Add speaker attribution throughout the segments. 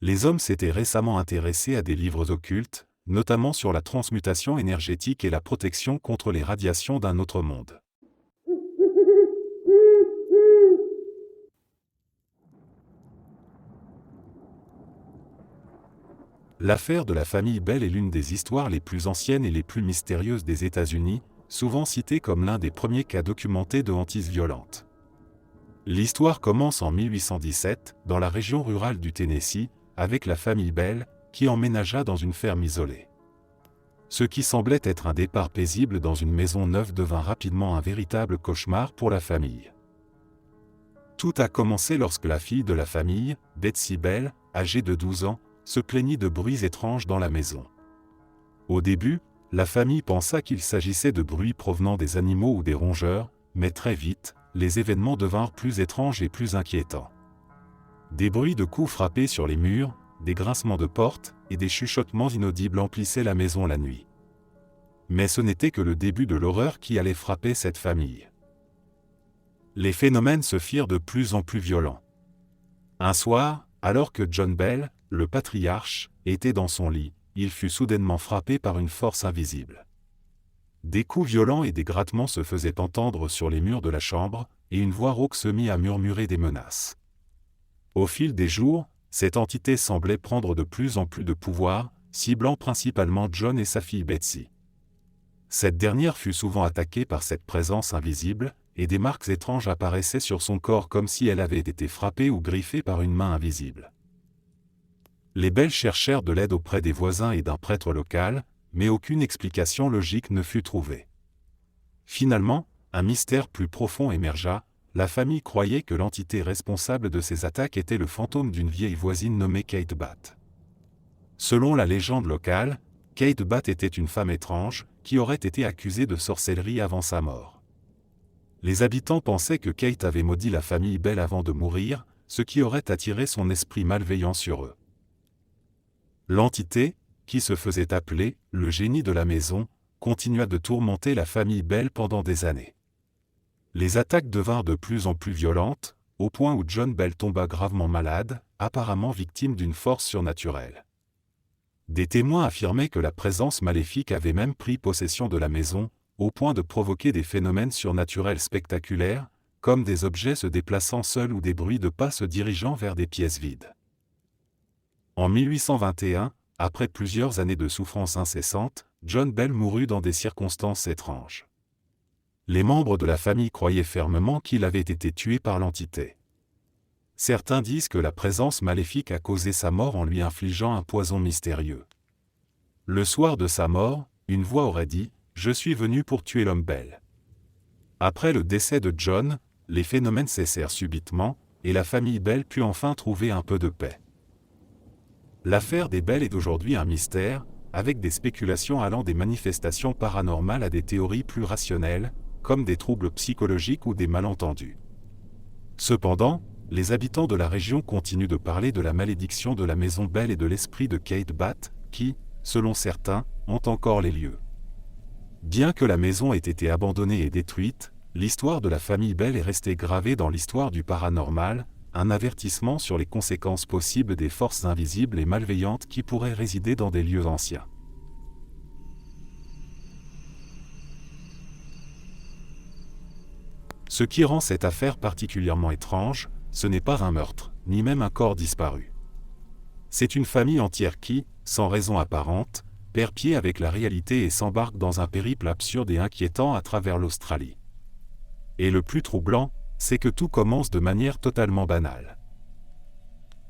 Speaker 1: Les hommes s'étaient récemment intéressés à des livres occultes, notamment sur la transmutation énergétique et la protection contre les radiations d'un autre monde. L'affaire de la famille Bell est l'une des histoires les plus anciennes et les plus mystérieuses des États-Unis, souvent citée comme l'un des premiers cas documentés de hantise violente. L'histoire commence en 1817, dans la région rurale du Tennessee, avec la famille Bell, qui emménagea dans une ferme isolée. Ce qui semblait être un départ paisible dans une maison neuve devint rapidement un véritable cauchemar pour la famille. Tout a commencé lorsque la fille de la famille, Betsy Bell, âgée de 12 ans, se plaignit de bruits étranges dans la maison. Au début, la famille pensa qu'il s'agissait de bruits provenant des animaux ou des rongeurs, mais très vite, les événements devinrent plus étranges et plus inquiétants. Des bruits de coups frappés sur les murs, des grincements de portes et des chuchotements inaudibles emplissaient la maison la nuit. Mais ce n'était que le début de l'horreur qui allait frapper cette famille. Les phénomènes se firent de plus en plus violents. Un soir, alors que John Bell, le patriarche, était dans son lit, il fut soudainement frappé par une force invisible. Des coups violents et des grattements se faisaient entendre sur les murs de la chambre, et une voix rauque se mit à murmurer des menaces. Au fil des jours, cette entité semblait prendre de plus en plus de pouvoir, ciblant principalement John et sa fille Betsy. Cette dernière fut souvent attaquée par cette présence invisible, et des marques étranges apparaissaient sur son corps comme si elle avait été frappée ou griffée par une main invisible. Les Bell cherchèrent de l'aide auprès des voisins et d'un prêtre local, mais aucune explication logique ne fut trouvée. Finalement, un mystère plus profond émergea. La famille croyait que l'entité responsable de ces attaques était le fantôme d'une vieille voisine nommée Kate Batt. Selon la légende locale, Kate Batt était une femme étrange, qui aurait été accusée de sorcellerie avant sa mort. Les habitants pensaient que Kate avait maudit la famille Bell avant de mourir, ce qui aurait attiré son esprit malveillant sur eux. L'entité, qui se faisait appeler « le génie de la maison », continua de tourmenter la famille Bell pendant des années. Les attaques devinrent de plus en plus violentes, au point où John Bell tomba gravement malade, apparemment victime d'une force surnaturelle. Des témoins affirmaient que la présence maléfique avait même pris possession de la maison, au point de provoquer des phénomènes surnaturels spectaculaires, comme des objets se déplaçant seuls ou des bruits de pas se dirigeant vers des pièces vides. En 1821, après plusieurs années de souffrances incessantes, John Bell mourut dans des circonstances étranges. Les membres de la famille croyaient fermement qu'il avait été tué par l'entité. Certains disent que la présence maléfique a causé sa mort en lui infligeant un poison mystérieux. Le soir de sa mort, une voix aurait dit « Je suis venu pour tuer l'homme Bell ». Après le décès de John, les phénomènes cessèrent subitement, et la famille Bell put enfin trouver un peu de paix. L'affaire des Bell est aujourd'hui un mystère, avec des spéculations allant des manifestations paranormales à des théories plus rationnelles, comme des troubles psychologiques ou des malentendus. Cependant, les habitants de la région continuent de parler de la malédiction de la maison Bell et de l'esprit de Kate Batt, qui, selon certains, ont encore les lieux. Bien que la maison ait été abandonnée et détruite, l'histoire de la famille Bell est restée gravée dans l'histoire du paranormal, un avertissement sur les conséquences possibles des forces invisibles et malveillantes qui pourraient résider dans des lieux anciens. Ce qui rend cette affaire particulièrement étrange, ce n'est pas un meurtre, ni même un corps disparu. C'est une famille entière qui, sans raison apparente, perd pied avec la réalité et s'embarque dans un périple absurde et inquiétant à travers l'Australie. Et le plus troublant, c'est que tout commence de manière totalement banale.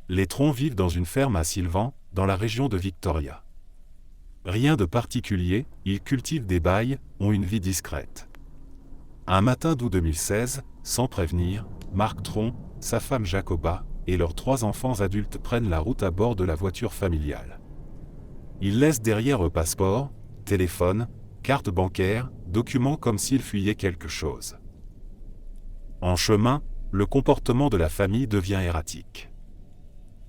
Speaker 1: Les Tron vivent dans une ferme à Sylvan, dans la région de Victoria. Rien de particulier, ils cultivent des bailles, ont une vie discrète. Un matin d'août 2016, sans prévenir, Mark Tron, sa femme Jacoba, et leurs 3 enfants adultes prennent la route à bord de la voiture familiale. Ils laissent derrière eux passeport, téléphone, carte bancaire, documents comme s'ils fuyaient quelque chose. En chemin, le comportement de la famille devient erratique.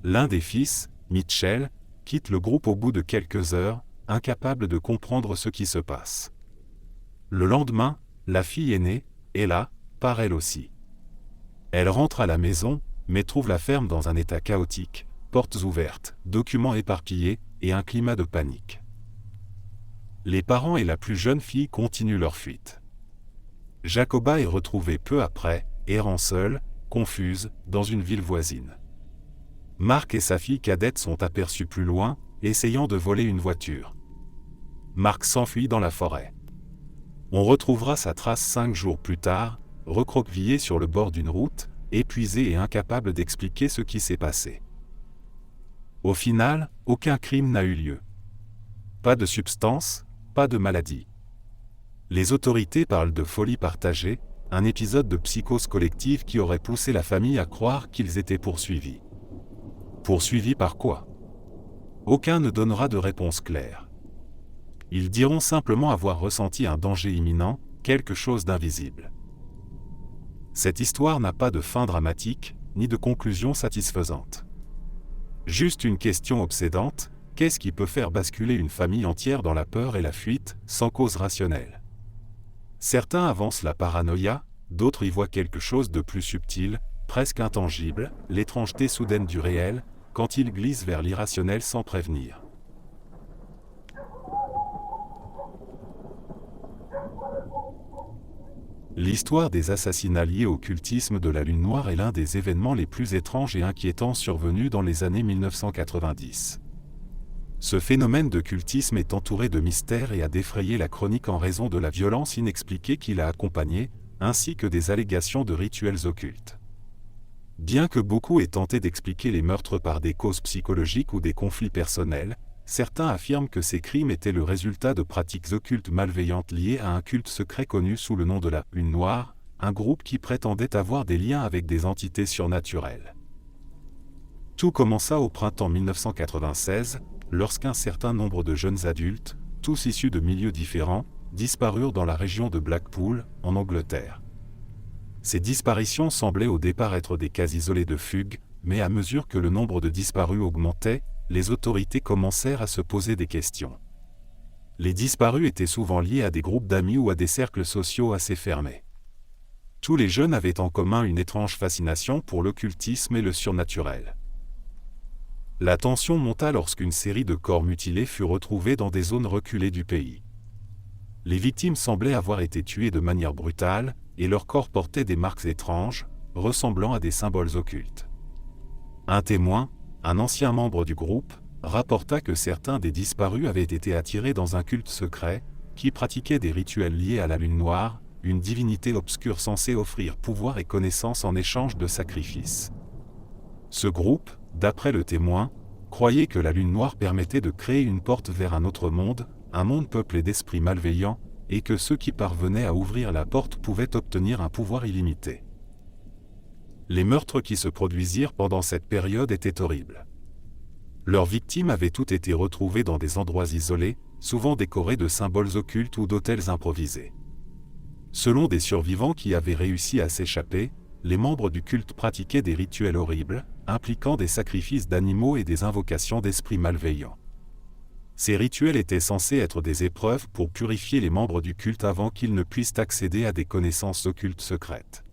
Speaker 1: L'un des fils, Mitchell, quitte le groupe au bout de quelques heures, incapable de comprendre ce qui se passe. Le lendemain, la fille aînée, Ella, part elle aussi. Elle rentre à la maison, mais trouve la ferme dans un état chaotique, portes ouvertes, documents éparpillés, et un climat de panique. Les parents et la plus jeune fille continuent leur fuite. Jacoba est retrouvée peu après, errant seule, confuse, dans une ville voisine. Marc et sa fille cadette sont aperçus plus loin, essayant de voler une voiture. Marc s'enfuit dans la forêt. On retrouvera sa trace 5 jours plus tard, recroquevillé sur le bord d'une route, épuisé et incapable d'expliquer ce qui s'est passé. Au final, aucun crime n'a eu lieu. Pas de substance, pas de maladie. Les autorités parlent de folie partagée, un épisode de psychose collective qui aurait poussé la famille à croire qu'ils étaient poursuivis. Poursuivis par quoi? Aucun ne donnera de réponse claire. Ils diront simplement avoir ressenti un danger imminent, quelque chose d'invisible. Cette histoire n'a pas de fin dramatique, ni de conclusion satisfaisante. Juste une question obsédante, qu'est-ce qui peut faire basculer une famille entière dans la peur et la fuite, sans cause rationnelle? Certains avancent la paranoïa, d'autres y voient quelque chose de plus subtil, presque intangible, l'étrangeté soudaine du réel, quand il glisse vers l'irrationnel sans prévenir. L'histoire des assassinats liés au cultisme de la Lune Noire est l'un des événements les plus étranges et inquiétants survenus dans les années 1990. Ce phénomène de cultisme est entouré de mystères et a défrayé la chronique en raison de la violence inexpliquée qui l'a accompagné, ainsi que des allégations de rituels occultes. Bien que beaucoup aient tenté d'expliquer les meurtres par des causes psychologiques ou des conflits personnels, certains affirment que ces crimes étaient le résultat de pratiques occultes malveillantes liées à un culte secret connu sous le nom de la Lune Noire, un groupe qui prétendait avoir des liens avec des entités surnaturelles. Tout commença au printemps 1996, lorsqu'un certain nombre de jeunes adultes, tous issus de milieux différents, disparurent dans la région de Blackpool, en Angleterre. Ces disparitions semblaient au départ être des cas isolés de fugue, mais à mesure que le nombre de disparus augmentait, les autorités commencèrent à se poser des questions. Les disparus étaient souvent liés à des groupes d'amis ou à des cercles sociaux assez fermés. Tous les jeunes avaient en commun une étrange fascination pour l'occultisme et le surnaturel. La tension monta lorsqu'une série de corps mutilés fut retrouvée dans des zones reculées du pays. Les victimes semblaient avoir été tuées de manière brutale, et leurs corps portaient des marques étranges, ressemblant à des symboles occultes. Un témoin, un ancien membre du groupe, rapporta que certains des disparus avaient été attirés dans un culte secret, qui pratiquait des rituels liés à la Lune Noire, une divinité obscure censée offrir pouvoir et connaissance en échange de sacrifices. Ce groupe, d'après le témoin, croyait que la Lune Noire permettait de créer une porte vers un autre monde, un monde peuplé d'esprits malveillants, et que ceux qui parvenaient à ouvrir la porte pouvaient obtenir un pouvoir illimité. Les meurtres qui se produisirent pendant cette période étaient horribles. Leurs victimes avaient toutes été retrouvées dans des endroits isolés, souvent décorés de symboles occultes ou d'autels improvisés. Selon des survivants qui avaient réussi à s'échapper, les membres du culte pratiquaient des rituels horribles, impliquant des sacrifices d'animaux et des invocations d'esprits malveillants. Ces rituels étaient censés être des épreuves pour purifier les membres du culte avant qu'ils ne puissent accéder à des connaissances occultes secrètes.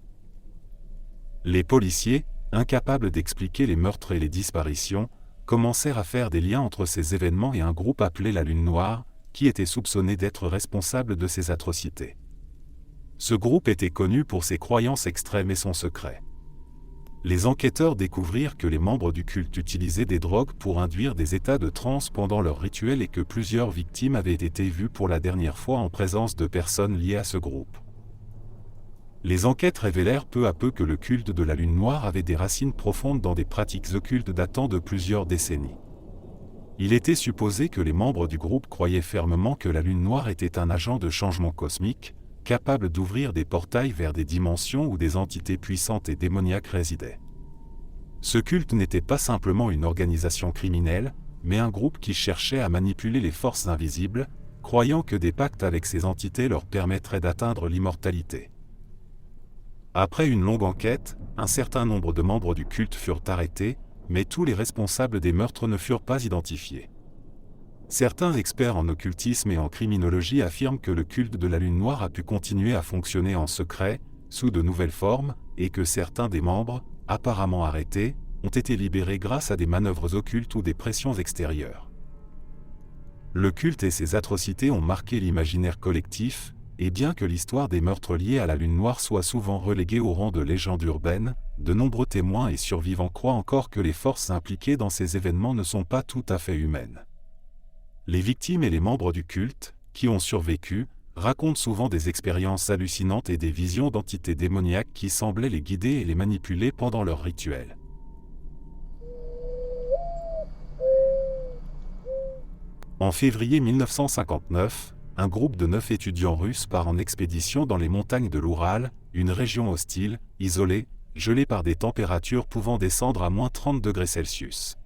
Speaker 1: Les policiers, incapables d'expliquer les meurtres et les disparitions, commencèrent à faire des liens entre ces événements et un groupe appelé la Lune Noire, qui était soupçonné d'être responsable de ces atrocités. Ce groupe était connu pour ses croyances extrêmes et son secret. Les enquêteurs découvrirent que les membres du culte utilisaient des drogues pour induire des états de transe pendant leurs rituels et que plusieurs victimes avaient été vues pour la dernière fois en présence de personnes liées à ce groupe. Les enquêtes révélèrent peu à peu que le culte de la Lune Noire avait des racines profondes dans des pratiques occultes datant de plusieurs décennies. Il était supposé que les membres du groupe croyaient fermement que la Lune Noire était un agent de changement cosmique, capable d'ouvrir des portails vers des dimensions où des entités puissantes et démoniaques résidaient. Ce culte n'était pas simplement une organisation criminelle, mais un groupe qui cherchait à manipuler les forces invisibles, croyant que des pactes avec ces entités leur permettraient d'atteindre l'immortalité. Après une longue enquête, un certain nombre de membres du culte furent arrêtés, mais tous les responsables des meurtres ne furent pas identifiés. Certains experts en occultisme et en criminologie affirment que le culte de la Lune Noire a pu continuer à fonctionner en secret, sous de nouvelles formes, et que certains des membres, apparemment arrêtés, ont été libérés grâce à des manœuvres occultes ou des pressions extérieures. Le culte et ses atrocités ont marqué l'imaginaire collectif, et bien que l'histoire des meurtres liés à la Lune Noire soit souvent reléguée au rang de légende urbaine, de nombreux témoins et survivants croient encore que les forces impliquées dans ces événements ne sont pas tout à fait humaines. Les victimes et les membres du culte, qui ont survécu, racontent souvent des expériences hallucinantes et des visions d'entités démoniaques qui semblaient les guider et les manipuler pendant leurs rituels. En février 1959, un groupe de 9 étudiants russes part en expédition dans les montagnes de l'Oural, une région hostile, isolée, gelée par des températures pouvant descendre à moins 30 degrés Celsius.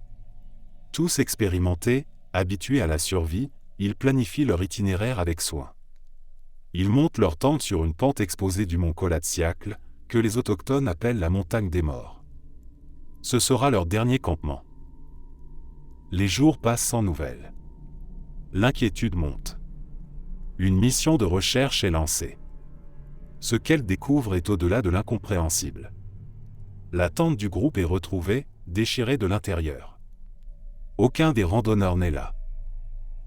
Speaker 1: Tous expérimentés, habitués à la survie, ils planifient leur itinéraire avec soin. Ils montent leur tente sur une pente exposée du mont Kolatsiakl, que les autochtones appellent la montagne des morts. Ce sera leur dernier campement. Les jours passent sans nouvelles. L'inquiétude monte. Une mission de recherche est lancée. Ce qu'elle découvre est au-delà de l'incompréhensible. La tente du groupe est retrouvée, déchirée de l'intérieur. Aucun des randonneurs n'est là.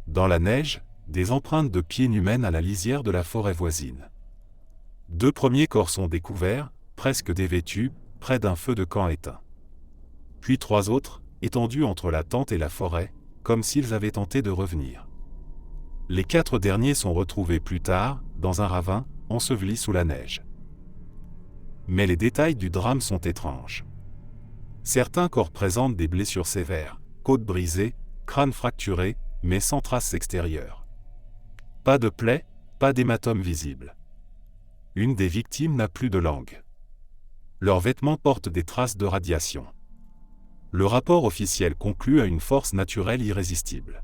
Speaker 1: Dans la neige, des empreintes de pieds nus mènent à la lisière de la forêt voisine. 2 premiers corps sont découverts, presque dévêtus, près d'un feu de camp éteint. Puis 3 autres, étendus entre la tente et la forêt, comme s'ils avaient tenté de revenir. Les 4 derniers sont retrouvés plus tard, dans un ravin, ensevelis sous la neige. Mais les détails du drame sont étranges. Certains corps présentent des blessures sévères, côtes brisées, crâne fracturé, mais sans traces extérieures. Pas de plaies, pas d'hématome visible. Une des victimes n'a plus de langue. Leurs vêtements portent des traces de radiation. Le rapport officiel conclut à une force naturelle irrésistible.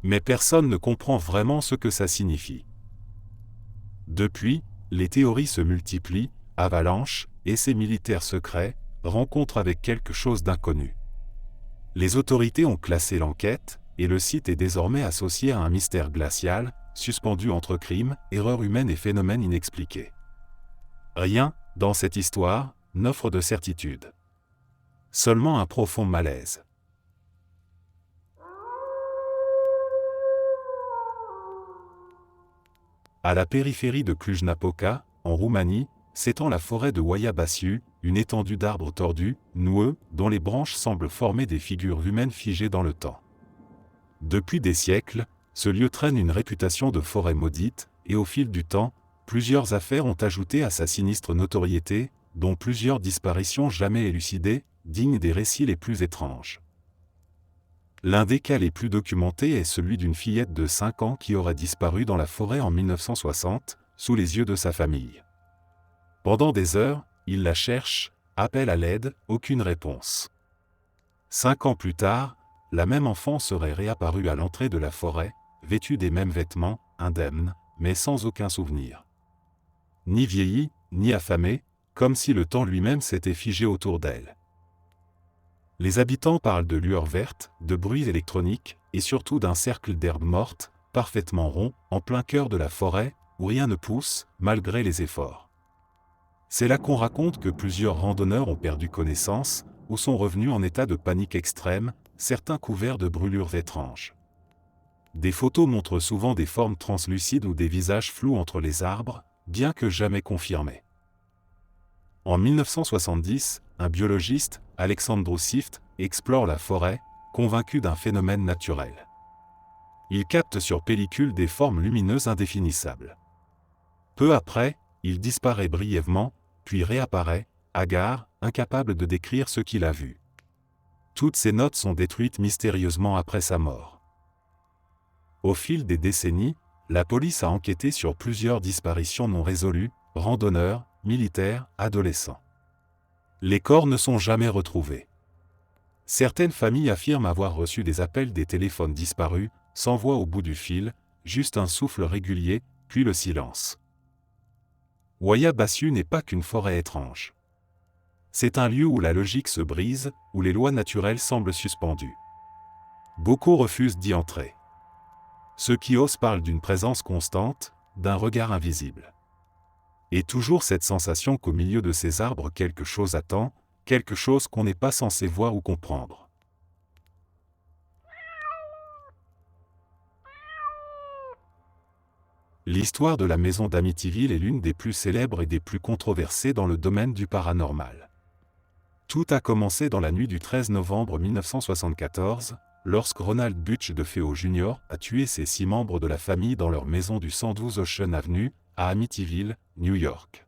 Speaker 1: Mais personne ne comprend vraiment ce que ça signifie. Depuis, les théories se multiplient, avalanches, essais militaires secrets, rencontres avec quelque chose d'inconnu. Les autorités ont classé l'enquête, et le site est désormais associé à un mystère glacial, suspendu entre crimes, erreurs humaines et phénomènes inexpliqués. Rien, dans cette histoire, n'offre de certitude. Seulement un profond malaise. À la périphérie de Cluj-Napoca, en Roumanie, s'étend la forêt de Oaia Basiu, une étendue d'arbres tordus, noueux, dont les branches semblent former des figures humaines figées dans le temps. Depuis des siècles, ce lieu traîne une réputation de forêt maudite, et au fil du temps, plusieurs affaires ont ajouté à sa sinistre notoriété, dont plusieurs disparitions jamais élucidées, dignes des récits les plus étranges. L'un des cas les plus documentés est celui d'une fillette de 5 ans qui aurait disparu dans la forêt en 1960, sous les yeux de sa famille. Pendant des heures, il la cherche, appelle à l'aide, aucune réponse. 5 ans plus tard, la même enfant serait réapparue à l'entrée de la forêt, vêtue des mêmes vêtements, indemne, mais sans aucun souvenir. Ni vieillie, ni affamée, comme si le temps lui-même s'était figé autour d'elle. Les habitants parlent de lueurs vertes, de bruits électroniques, et surtout d'un cercle d'herbes mortes, parfaitement rond, en plein cœur de la forêt, où rien ne pousse, malgré les efforts. C'est là qu'on raconte que plusieurs randonneurs ont perdu connaissance, ou sont revenus en état de panique extrême, certains couverts de brûlures étranges. Des photos montrent souvent des formes translucides ou des visages flous entre les arbres, bien que jamais confirmés. En 1970, un biologiste, Alexandru Sift, explore la forêt, convaincu d'un phénomène naturel. Il capte sur pellicule des formes lumineuses indéfinissables. Peu après, il disparaît brièvement, puis réapparaît, hagard, incapable de décrire ce qu'il a vu. Toutes ces notes sont détruites mystérieusement après sa mort. Au fil des décennies, la police a enquêté sur plusieurs disparitions non résolues, randonneurs, militaires, adolescents. Les corps ne sont jamais retrouvés. Certaines familles affirment avoir reçu des appels des téléphones disparus, sans voix au bout du fil, juste un souffle régulier, puis le silence. Oaia Basiu n'est pas qu'une forêt étrange. C'est un lieu où la logique se brise, où les lois naturelles semblent suspendues. Beaucoup refusent d'y entrer. Ceux qui osent parlent d'une présence constante, d'un regard invisible. Et toujours cette sensation qu'au milieu de ces arbres quelque chose attend, quelque chose qu'on n'est pas censé voir ou comprendre. L'histoire de la maison d'Amityville est l'une des plus célèbres et des plus controversées dans le domaine du paranormal. Tout a commencé dans la nuit du 13 novembre 1974, lorsque Ronald Butch DeFeo Jr. a tué ses 6 membres de la famille dans leur maison du 112 Ocean Avenue, à Amityville, New York.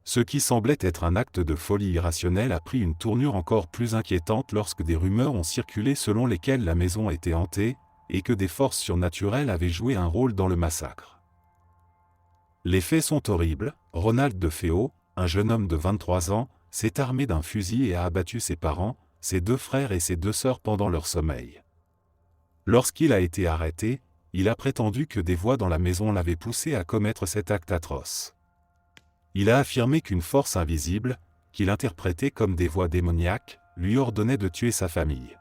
Speaker 1: Ce qui semblait être un acte de folie irrationnelle a pris une tournure encore plus inquiétante lorsque des rumeurs ont circulé selon lesquelles la maison était hantée, et que des forces surnaturelles avaient joué un rôle dans le massacre. Les faits sont horribles. Ronald DeFeo, un jeune homme de 23 ans, s'est armé d'un fusil et a abattu ses parents, ses 2 frères et ses 2 sœurs pendant leur sommeil. Lorsqu'il a été arrêté, il a prétendu que des voix dans la maison l'avaient poussé à commettre cet acte atroce. Il a affirmé qu'une force invisible, qu'il interprétait comme des voix démoniaques, lui ordonnait de tuer sa famille.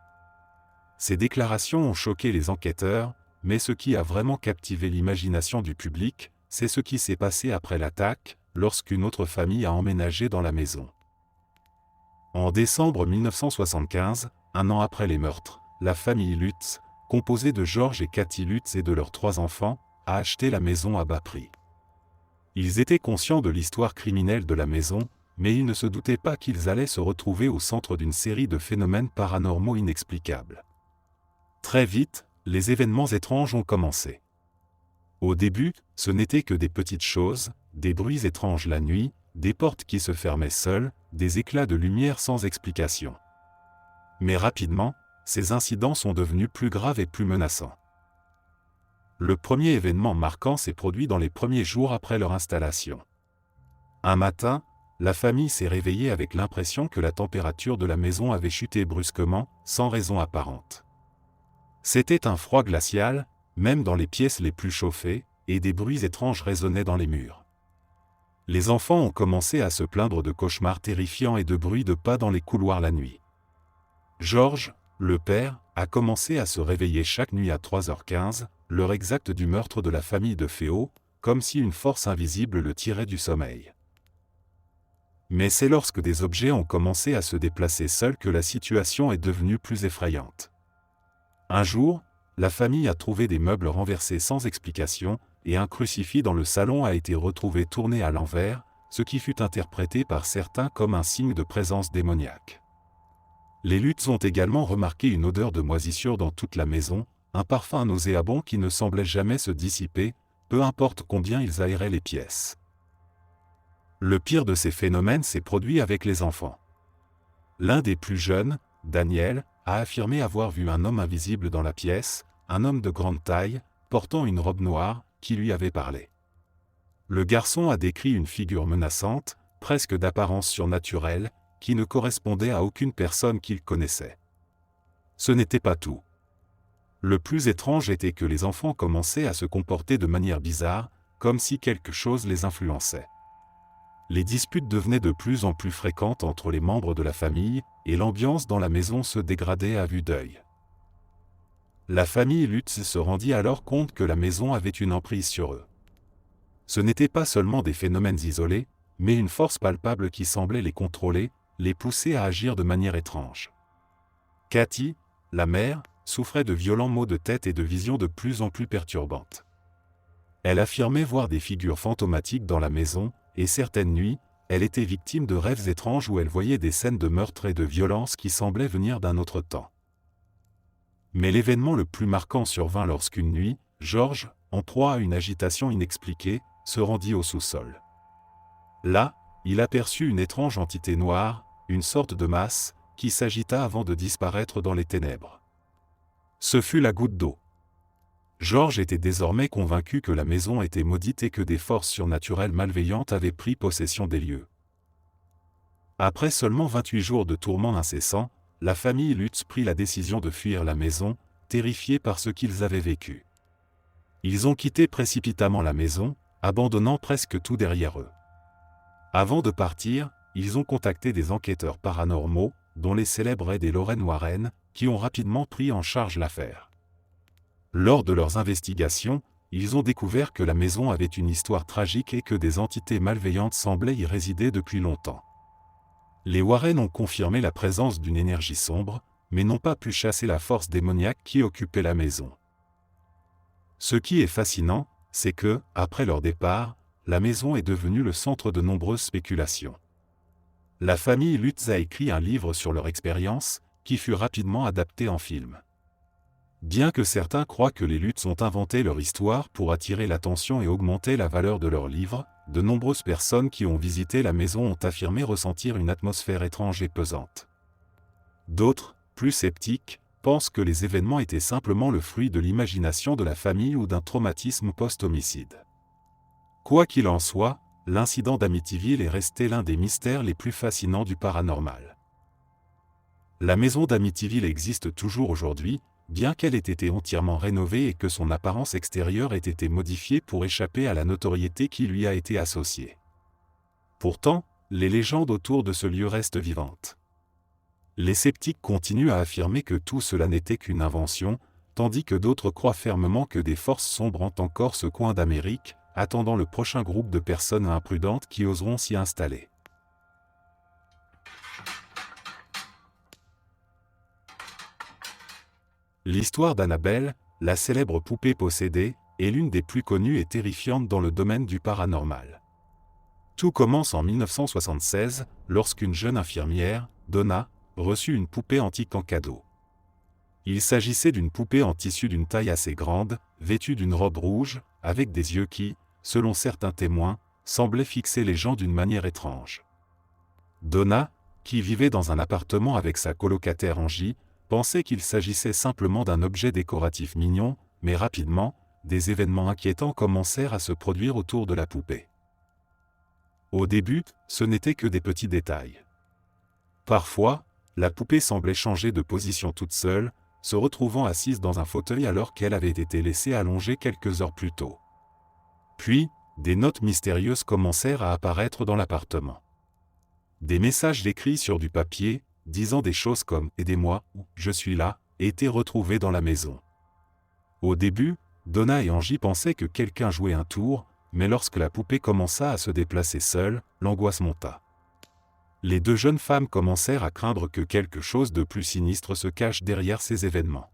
Speaker 1: Ces déclarations ont choqué les enquêteurs, mais ce qui a vraiment captivé l'imagination du public, c'est ce qui s'est passé après l'attaque, lorsqu'une autre famille a emménagé dans la maison. En décembre 1975, un an après les meurtres, la famille Lutz, composée de George et Kathy Lutz et de leurs 3 enfants, a acheté la maison à bas prix. Ils étaient conscients de l'histoire criminelle de la maison, mais ils ne se doutaient pas qu'ils allaient se retrouver au centre d'une série de phénomènes paranormaux inexplicables. Très vite, les événements étranges ont commencé. Au début, ce n'était que des petites choses, des bruits étranges la nuit, des portes qui se fermaient seules, des éclats de lumière sans explication. Mais rapidement, ces incidents sont devenus plus graves et plus menaçants. Le premier événement marquant s'est produit dans les premiers jours après leur installation. Un matin, la famille s'est réveillée avec l'impression que la température de la maison avait chuté brusquement, sans raison apparente. C'était un froid glacial, même dans les pièces les plus chauffées, et des bruits étranges résonnaient dans les murs. Les enfants ont commencé à se plaindre de cauchemars terrifiants et de bruits de pas dans les couloirs la nuit. George, le père, a commencé à se réveiller chaque nuit à 3h15, l'heure exacte du meurtre de la famille DeFeo, comme si une force invisible le tirait du sommeil. Mais c'est lorsque des objets ont commencé à se déplacer seuls que la situation est devenue plus effrayante. Un jour, la famille a trouvé des meubles renversés sans explication, et un crucifix dans le salon a été retrouvé tourné à l'envers, ce qui fut interprété par certains comme un signe de présence démoniaque. Les Lutz ont également remarqué une odeur de moisissure dans toute la maison, un parfum nauséabond qui ne semblait jamais se dissiper, peu importe combien ils aéraient les pièces. Le pire de ces phénomènes s'est produit avec les enfants. L'un des plus jeunes, Daniel, a affirmé avoir vu un homme invisible dans la pièce, un homme de grande taille, portant une robe noire, qui lui avait parlé. Le garçon a décrit une figure menaçante, presque d'apparence surnaturelle, qui ne correspondait à aucune personne qu'il connaissait. Ce n'était pas tout. Le plus étrange était que les enfants commençaient à se comporter de manière bizarre, comme si quelque chose les influençait. Les disputes devenaient de plus en plus fréquentes entre les membres de la famille, et l'ambiance dans la maison se dégradait à vue d'œil. La famille Lutz se rendit alors compte que la maison avait une emprise sur eux. Ce n'étaient pas seulement des phénomènes isolés, mais une force palpable qui semblait les contrôler, les pousser à agir de manière étrange. Kathy, la mère, souffrait de violents maux de tête et de visions de plus en plus perturbantes. Elle affirmait voir des figures fantomatiques dans la maison, et certaines nuits, elle était victime de rêves étranges où elle voyait des scènes de meurtre et de violence qui semblaient venir d'un autre temps. Mais l'événement le plus marquant survint lorsqu'une nuit, George, en proie à une agitation inexpliquée, se rendit au sous-sol. Là, il aperçut une étrange entité noire, une sorte de masse, qui s'agita avant de disparaître dans les ténèbres. Ce fut la goutte d'eau. George était désormais convaincu que la maison était maudite et que des forces surnaturelles malveillantes avaient pris possession des lieux. Après seulement 28 jours de tourments incessants, la famille Lutz prit la décision de fuir la maison, terrifiés par ce qu'ils avaient vécu. Ils ont quitté précipitamment la maison, abandonnant presque tout derrière eux. Avant de partir, ils ont contacté des enquêteurs paranormaux, dont les célèbres Ed et Lorraine Warren, qui ont rapidement pris en charge l'affaire. Lors de leurs investigations, ils ont découvert que la maison avait une histoire tragique et que des entités malveillantes semblaient y résider depuis longtemps. Les Warren ont confirmé la présence d'une énergie sombre, mais n'ont pas pu chasser la force démoniaque qui occupait la maison. Ce qui est fascinant, c'est que, après leur départ, la maison est devenue le centre de nombreuses spéculations. La famille Lutz a écrit un livre sur leur expérience, qui fut rapidement adapté en film. Bien que certains croient que les Lutz ont inventé leur histoire pour attirer l'attention et augmenter la valeur de leur livre, de nombreuses personnes qui ont visité la maison ont affirmé ressentir une atmosphère étrange et pesante. D'autres, plus sceptiques, pensent que les événements étaient simplement le fruit de l'imagination de la famille ou d'un traumatisme post-homicide. Quoi qu'il en soit, l'incident d'Amityville est resté l'un des mystères les plus fascinants du paranormal. La maison d'Amityville existe toujours aujourd'hui, bien qu'elle ait été entièrement rénovée et que son apparence extérieure ait été modifiée pour échapper à la notoriété qui lui a été associée. Pourtant, les légendes autour de ce lieu restent vivantes. Les sceptiques continuent à affirmer que tout cela n'était qu'une invention, tandis que d'autres croient fermement que des forces sombres hantent encore ce coin d'Amérique, attendant le prochain groupe de personnes imprudentes qui oseront s'y installer. L'histoire d'Annabelle, la célèbre poupée possédée, est l'une des plus connues et terrifiantes dans le domaine du paranormal. Tout commence en 1976, lorsqu'une jeune infirmière, Donna, reçut une poupée antique en cadeau. Il s'agissait d'une poupée en tissu d'une taille assez grande, vêtue d'une robe rouge, avec des yeux qui, selon certains témoins, semblaient fixer les gens d'une manière étrange. Donna, qui vivait dans un appartement avec sa colocataire Angie, pensait qu'il s'agissait simplement d'un objet décoratif mignon, mais rapidement, des événements inquiétants commencèrent à se produire autour de la poupée. Au début, ce n'étaient que des petits détails. Parfois, la poupée semblait changer de position toute seule, se retrouvant assise dans un fauteuil alors qu'elle avait été laissée allongée quelques heures plus tôt. Puis, des notes mystérieuses commencèrent à apparaître dans l'appartement. Des messages écrits sur du papier, disant des choses comme « Aidez-moi » ou « Je suis là » étaient retrouvés dans la maison. Au début, Donna et Angie pensaient que quelqu'un jouait un tour, mais lorsque la poupée commença à se déplacer seule, l'angoisse monta. Les deux jeunes femmes commencèrent à craindre que quelque chose de plus sinistre se cache derrière ces événements.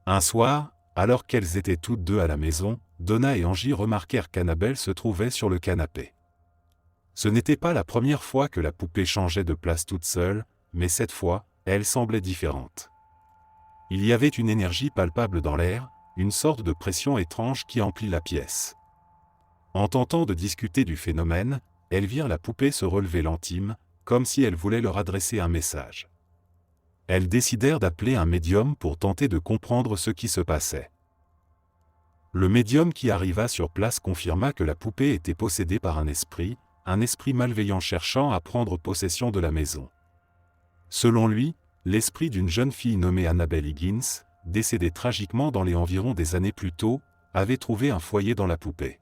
Speaker 1: Un soir, alors qu'elles étaient toutes deux à la maison, Donna et Angie remarquèrent qu'Annabelle se trouvait sur le canapé. Ce n'était pas la première fois que la poupée changeait de place toute seule, mais cette fois, elle semblait différente. Il y avait une énergie palpable dans l'air, une sorte de pression étrange qui emplit la pièce. En tentant de discuter du phénomène, elles virent la poupée se relever lentime, comme si elle voulait leur adresser un message. Elles décidèrent d'appeler un médium pour tenter de comprendre ce qui se passait. Le médium qui arriva sur place confirma que la poupée était possédée par un esprit malveillant cherchant à prendre possession de la maison. Selon lui, l'esprit d'une jeune fille nommée Annabelle Higgins, décédée tragiquement dans les environs des années plus tôt, avait trouvé un foyer dans la poupée.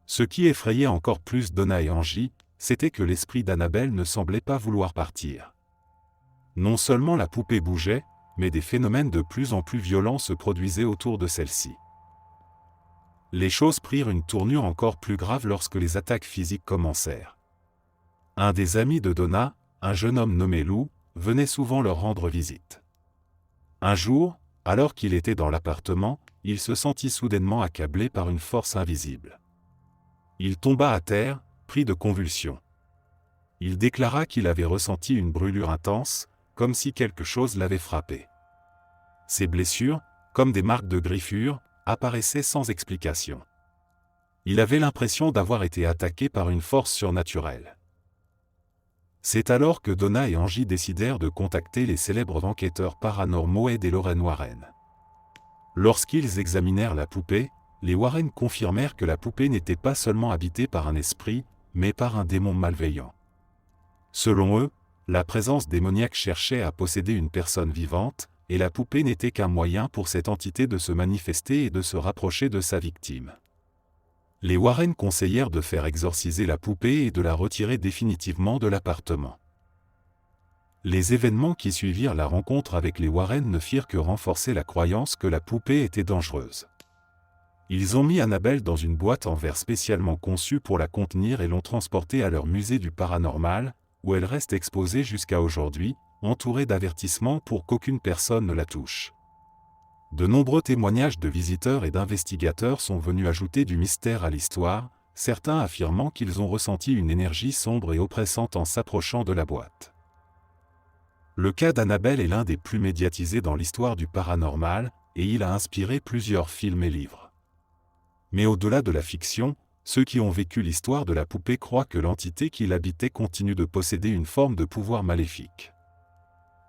Speaker 1: Ce qui effrayait encore plus Donna et Angie, c'était que l'esprit d'Annabelle ne semblait pas vouloir partir. Non seulement la poupée bougeait, mais des phénomènes de plus en plus violents se produisaient autour de celle-ci. Les choses prirent une tournure encore plus grave lorsque les attaques physiques commencèrent. Un des amis de Donna, un jeune homme nommé Lou, venait souvent leur rendre visite. Un jour, alors qu'il était dans l'appartement, il se sentit soudainement accablé par une force invisible. Il tomba à terre, pris de convulsions. Il déclara qu'il avait ressenti une brûlure intense, comme si quelque chose l'avait frappé. Ses blessures, comme des marques de griffures, apparaissait sans explication. Il avait l'impression d'avoir été attaqué par une force surnaturelle. C'est alors que Donna et Angie décidèrent de contacter les célèbres enquêteurs paranormaux Ed et Lorraine Warren. Lorsqu'ils examinèrent la poupée, les Warren confirmèrent que la poupée n'était pas seulement habitée par un esprit, mais par un démon malveillant. Selon eux, la présence démoniaque cherchait à posséder une personne vivante, et la poupée n'était qu'un moyen pour cette entité de se manifester et de se rapprocher de sa victime. Les Warren conseillèrent de faire exorciser la poupée et de la retirer définitivement de l'appartement. Les événements qui suivirent la rencontre avec les Warren ne firent que renforcer la croyance que la poupée était dangereuse. Ils ont mis Annabelle dans une boîte en verre spécialement conçue pour la contenir et l'ont transportée à leur musée du paranormal, où elle reste exposée jusqu'à aujourd'hui, entourée d'avertissements pour qu'aucune personne ne la touche. De nombreux témoignages de visiteurs et d'investigateurs sont venus ajouter du mystère à l'histoire, certains affirmant qu'ils ont ressenti une énergie sombre et oppressante en s'approchant de la boîte. Le cas d'Annabelle est l'un des plus médiatisés dans l'histoire du paranormal, et il a inspiré plusieurs films et livres. Mais au-delà de la fiction, ceux qui ont vécu l'histoire de la poupée croient que l'entité qui l'habitait continue de posséder une forme de pouvoir maléfique.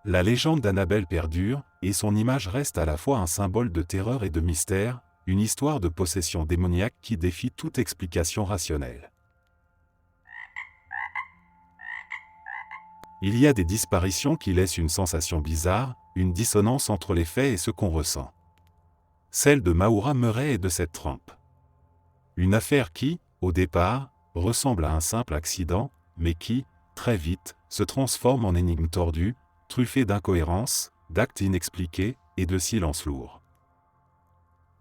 Speaker 1: La légende d'Annabelle perdure, et son image reste à la fois un symbole de terreur et de mystère, une histoire de possession démoniaque qui défie toute explication rationnelle. Il y a des disparitions qui laissent une sensation bizarre, une dissonance entre les faits et ce qu'on ressent. Celle de Maura Murray est de cette trempe. Une affaire qui, au départ, ressemble à un simple accident, mais qui, très vite, se transforme en énigme tordue, truffée d'incohérences, d'actes inexpliqués et de silences lourds.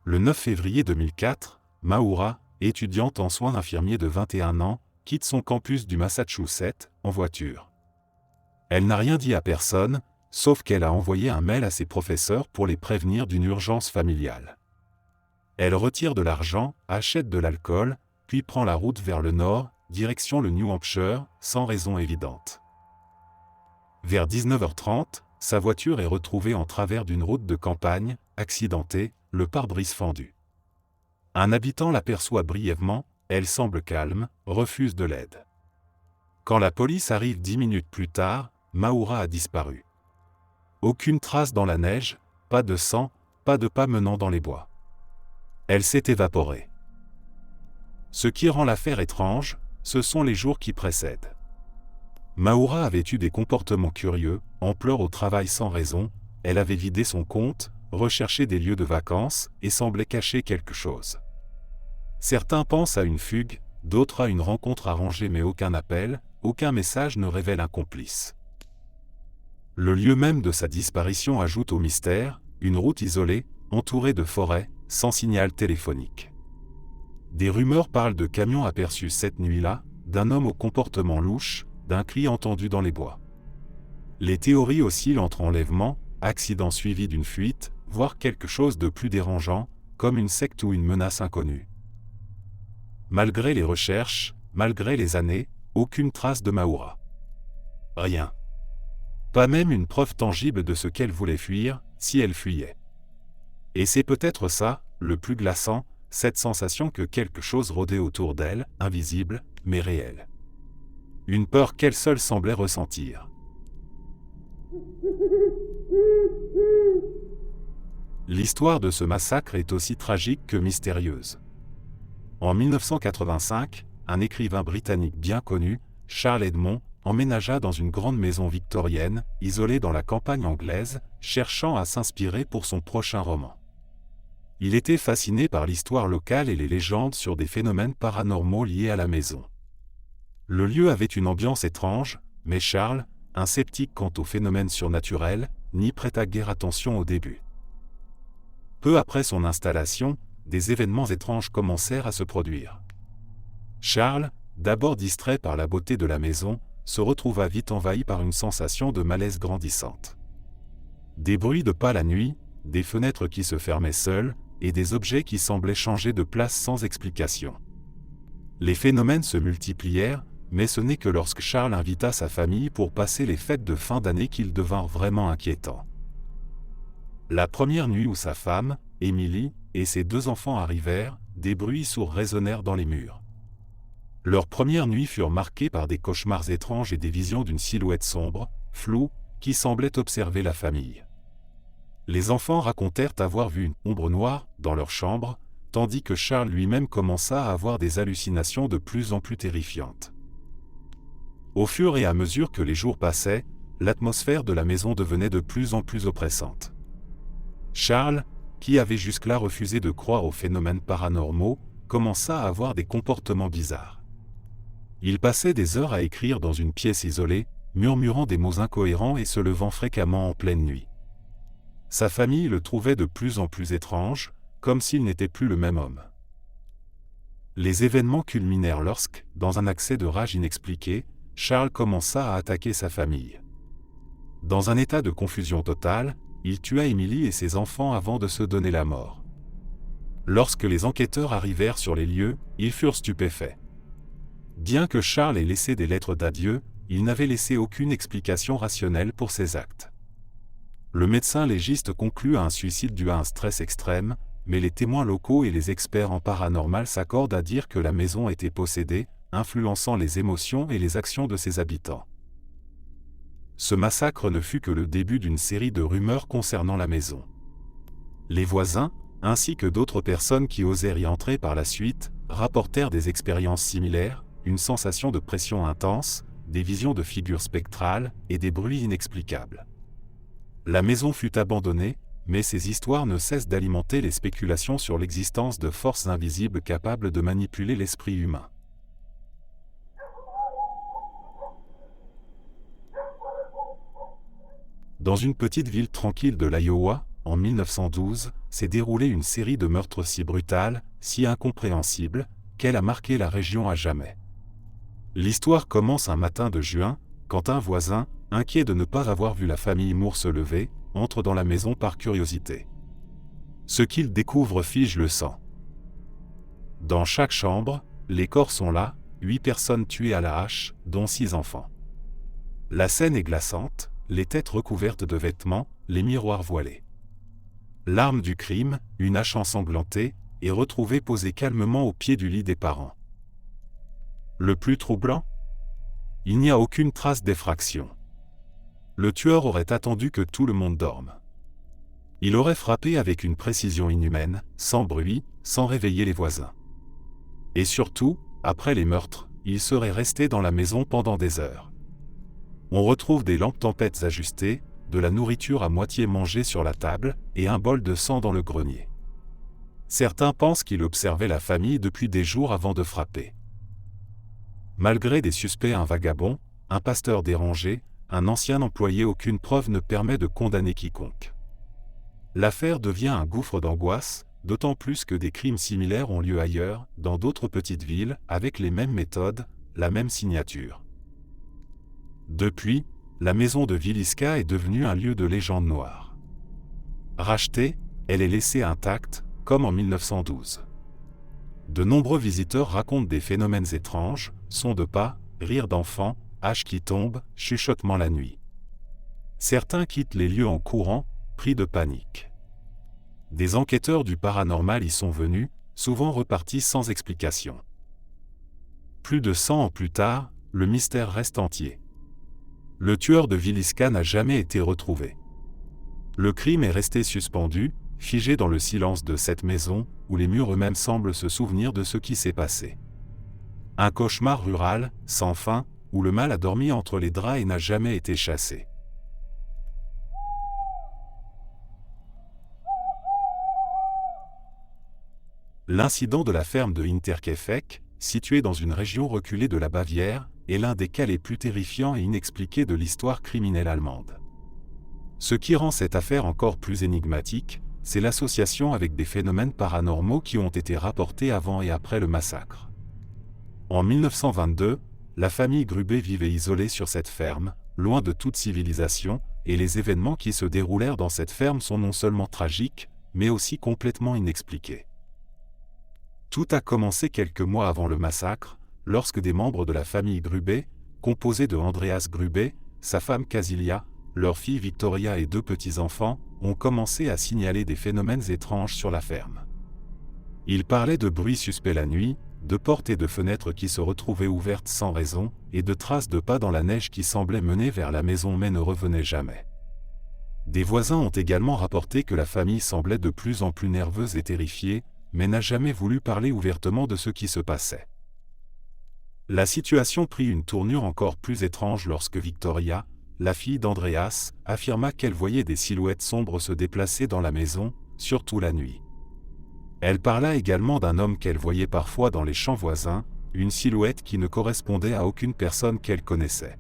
Speaker 1: Le 9 février 2004, Maura, étudiante en soins infirmiers de 21 ans, quitte son campus du Massachusetts, en voiture. Elle n'a rien dit à personne, sauf qu'elle a envoyé un mail à ses professeurs pour les prévenir d'une urgence familiale. Elle retire de l'argent, achète de l'alcool, puis prend la route vers le nord, direction le New Hampshire, sans raison évidente. Vers 19h30, sa voiture est retrouvée en travers d'une route de campagne, accidentée, le pare-brise fendu. Un habitant l'aperçoit brièvement, elle semble calme, refuse de l'aide. Quand la police arrive 10 minutes plus tard, Maura a disparu. Aucune trace dans la neige, pas de sang, pas de pas menant dans les bois. Elle s'est évaporée. Ce qui rend l'affaire étrange, ce sont les jours qui précèdent. Maura avait eu des comportements curieux, en pleurs au travail sans raison, elle avait vidé son compte, recherché des lieux de vacances et semblait cacher quelque chose. Certains pensent à une fugue, d'autres à une rencontre arrangée mais aucun appel, aucun message ne révèle un complice. Le lieu même de sa disparition ajoute au mystère, une route isolée, entourée de forêts, sans signal téléphonique. Des rumeurs parlent de camions aperçus cette nuit-là, d'un homme au comportement louche, d'un cri entendu dans les bois. Les théories oscillent entre enlèvement, accident suivi d'une fuite, voire quelque chose de plus dérangeant, comme une secte ou une menace inconnue. Malgré les recherches, malgré les années, aucune trace de Maura. Rien. Pas même une preuve tangible de ce qu'elle voulait fuir, si elle fuyait. Et c'est peut-être ça, le plus glaçant, cette sensation que quelque chose rôdait autour d'elle, invisible, mais réelle. Une peur qu'elle seule semblait ressentir. L'histoire de ce massacre est aussi tragique que mystérieuse. En 1985, un écrivain britannique bien connu, Charles Edmond, emménagea dans une grande maison victorienne, isolée dans la campagne anglaise, cherchant à s'inspirer pour son prochain roman. Il était fasciné par l'histoire locale et les légendes sur des phénomènes paranormaux liés à la maison. Le lieu avait une ambiance étrange, mais Charles, un sceptique quant aux phénomènes surnaturels, n'y prêta guère attention au début. Peu après son installation, des événements étranges commencèrent à se produire. Charles, d'abord distrait par la beauté de la maison, se retrouva vite envahi par une sensation de malaise grandissante. Des bruits de pas la nuit, des fenêtres qui se fermaient seules, et des objets qui semblaient changer de place sans explication. Les phénomènes se multiplièrent, mais ce n'est que lorsque Charles invita sa famille pour passer les fêtes de fin d'année qu'ils devinrent vraiment inquiétants. La première nuit où sa femme, Émilie, et ses 2 enfants arrivèrent, des bruits sourds résonnèrent dans les murs. Leurs premières nuits furent marquées par des cauchemars étranges et des visions d'une silhouette sombre, floue, qui semblait observer la famille. Les enfants racontèrent avoir vu une ombre noire dans leur chambre, tandis que Charles lui-même commença à avoir des hallucinations de plus en plus terrifiantes. Au fur et à mesure que les jours passaient, l'atmosphère de la maison devenait de plus en plus oppressante. Charles, qui avait jusque-là refusé de croire aux phénomènes paranormaux, commença à avoir des comportements bizarres. Il passait des heures à écrire dans une pièce isolée, murmurant des mots incohérents et se levant fréquemment en pleine nuit. Sa famille le trouvait de plus en plus étrange, comme s'il n'était plus le même homme. Les événements culminèrent lorsque, dans un accès de rage inexpliqué, Charles commença à attaquer sa famille. Dans un état de confusion totale, il tua Emily et ses enfants avant de se donner la mort. Lorsque les enquêteurs arrivèrent sur les lieux, ils furent stupéfaits. Bien que Charles ait laissé des lettres d'adieu, il n'avait laissé aucune explication rationnelle pour ses actes. Le médecin légiste conclut à un suicide dû à un stress extrême, mais les témoins locaux et les experts en paranormal s'accordent à dire que la maison était possédée, influençant les émotions et les actions de ses habitants. Ce massacre ne fut que le début d'une série de rumeurs concernant la maison. Les voisins, ainsi que d'autres personnes qui osèrent y entrer par la suite, rapportèrent des expériences similaires, une sensation de pression intense, des visions de figures spectrales et des bruits inexplicables. La maison fut abandonnée, mais ces histoires ne cessent d'alimenter les spéculations sur l'existence de forces invisibles capables de manipuler l'esprit humain. Dans une petite ville tranquille de l'Iowa, en 1912, s'est déroulée une série de meurtres si brutales, si incompréhensibles, qu'elle a marqué la région à jamais. L'histoire commence un matin de juin, quand un voisin, inquiet de ne pas avoir vu la famille Moore se lever, entre dans la maison par curiosité. Ce qu'il découvre fige le sang. Dans chaque chambre, les corps sont là, 8 personnes tuées à la hache, dont 6 enfants. La scène est glaçante, les têtes recouvertes de vêtements, les miroirs voilés. L'arme du crime, une hache ensanglantée, est retrouvée posée calmement au pied du lit des parents. Le plus troublant ? Il n'y a aucune trace d'effraction. Le tueur aurait attendu que tout le monde dorme. Il aurait frappé avec une précision inhumaine, sans bruit, sans réveiller les voisins. Et surtout, après les meurtres, il serait resté dans la maison pendant des heures. On retrouve des lampes tempêtes ajustées, de la nourriture à moitié mangée sur la table, et un bol de sang dans le grenier. Certains pensent qu'il observait la famille depuis des jours avant de frapper. Malgré des suspects, un vagabond, un pasteur dérangé, un ancien employé, aucune preuve ne permet de condamner quiconque. L'affaire devient un gouffre d'angoisse, d'autant plus que des crimes similaires ont lieu ailleurs, dans d'autres petites villes, avec les mêmes méthodes, la même signature. Depuis, la maison de Villisca est devenue un lieu de légende noire. Rachetée, elle est laissée intacte, comme en 1912. De nombreux visiteurs racontent des phénomènes étranges, sons de pas, rires d'enfants, haches qui tombent, chuchotements la nuit. Certains quittent les lieux en courant, pris de panique. Des enquêteurs du paranormal y sont venus, souvent repartis sans explication. Plus de 100 ans plus tard, le mystère reste entier. Le tueur de Villisca n'a jamais été retrouvé. Le crime est resté suspendu, figé dans le silence de cette maison, où les murs eux-mêmes semblent se souvenir de ce qui s'est passé. Un cauchemar rural, sans fin, où le mal a dormi entre les draps et n'a jamais été chassé. L'incident de la ferme de Hinterkaifeck, située dans une région reculée de la Bavière, est l'un des cas les plus terrifiants et inexpliqués de l'histoire criminelle allemande. Ce qui rend cette affaire encore plus énigmatique, c'est l'association avec des phénomènes paranormaux qui ont été rapportés avant et après le massacre. En 1922, la famille Grubé vivait isolée sur cette ferme, loin de toute civilisation, et les événements qui se déroulèrent dans cette ferme sont non seulement tragiques, mais aussi complètement inexpliqués. Tout a commencé quelques mois avant le massacre, lorsque des membres de la famille Grubé, composés de Andreas Grubé, sa femme Casilia, leur fille Victoria et 2 petits-enfants, ont commencé à signaler des phénomènes étranges sur la ferme. Ils parlaient de bruits suspects la nuit, de portes et de fenêtres qui se retrouvaient ouvertes sans raison, et de traces de pas dans la neige qui semblaient mener vers la maison mais ne revenaient jamais. Des voisins ont également rapporté que la famille semblait de plus en plus nerveuse et terrifiée, mais n'a jamais voulu parler ouvertement de ce qui se passait. La situation prit une tournure encore plus étrange lorsque Victoria, la fille d'Andreas, affirma qu'elle voyait des silhouettes sombres se déplacer dans la maison, surtout la nuit. Elle parla également d'un homme qu'elle voyait parfois dans les champs voisins, une silhouette qui ne correspondait à aucune personne qu'elle connaissait.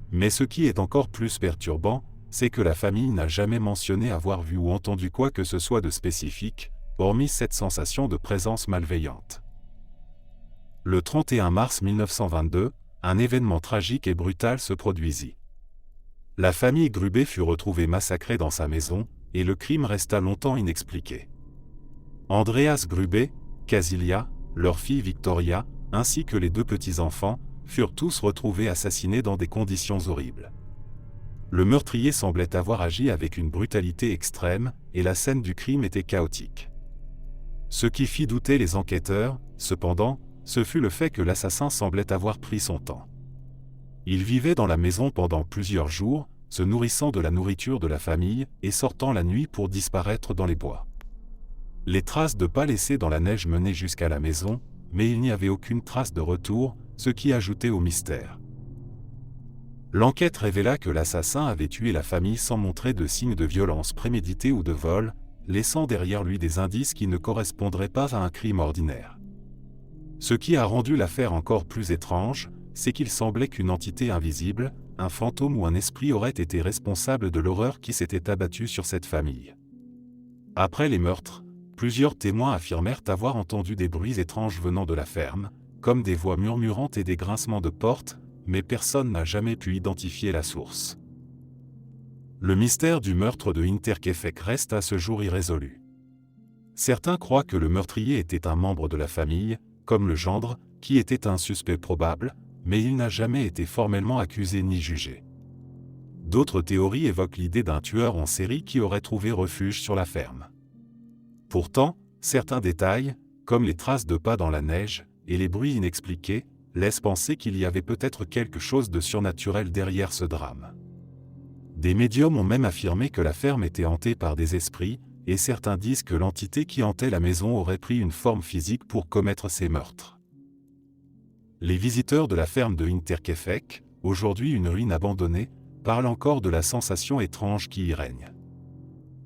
Speaker 1: Mais ce qui est encore plus perturbant, c'est que la famille n'a jamais mentionné avoir vu ou entendu quoi que ce soit de spécifique, hormis cette sensation de présence malveillante. Le 31 mars 1922, un événement tragique et brutal se produisit. La famille Grubé fut retrouvée massacrée dans sa maison, et le crime resta longtemps inexpliqué. Andreas Grubé, Casilia, leur fille Victoria, ainsi que les 2 petits-enfants, furent tous retrouvés assassinés dans des conditions horribles. Le meurtrier semblait avoir agi avec une brutalité extrême, et la scène du crime était chaotique. Ce qui fit douter les enquêteurs, cependant, ce fut le fait que l'assassin semblait avoir pris son temps. Il vivait dans la maison pendant plusieurs jours, se nourrissant de la nourriture de la famille et sortant la nuit pour disparaître dans les bois. Les traces de pas laissées dans la neige menaient jusqu'à la maison, mais il n'y avait aucune trace de retour, ce qui ajoutait au mystère. L'enquête révéla que l'assassin avait tué la famille sans montrer de signes de violence préméditée ou de vol, laissant derrière lui des indices qui ne correspondraient pas à un crime ordinaire. Ce qui a rendu l'affaire encore plus étrange, c'est qu'il semblait qu'une entité invisible, un fantôme ou un esprit aurait été responsable de l'horreur qui s'était abattue sur cette famille. Après les meurtres, plusieurs témoins affirmèrent avoir entendu des bruits étranges venant de la ferme, comme des voix murmurantes et des grincements de portes, mais personne n'a jamais pu identifier la source. Le mystère du meurtre de Hinterkaifeck reste à ce jour irrésolu. Certains croient que le meurtrier était un membre de la famille, comme le gendre, qui était un suspect probable, mais il n'a jamais été formellement accusé ni jugé. D'autres théories évoquent l'idée d'un tueur en série qui aurait trouvé refuge sur la ferme. Pourtant, certains détails, comme les traces de pas dans la neige et les bruits inexpliqués, laissent penser qu'il y avait peut-être quelque chose de surnaturel derrière ce drame. Des médiums ont même affirmé que la ferme était hantée par des esprits, et certains disent que l'entité qui hantait la maison aurait pris une forme physique pour commettre ces meurtres. Les visiteurs de la ferme de Hinterkaifeck, aujourd'hui une ruine abandonnée, parlent encore de la sensation étrange qui y règne.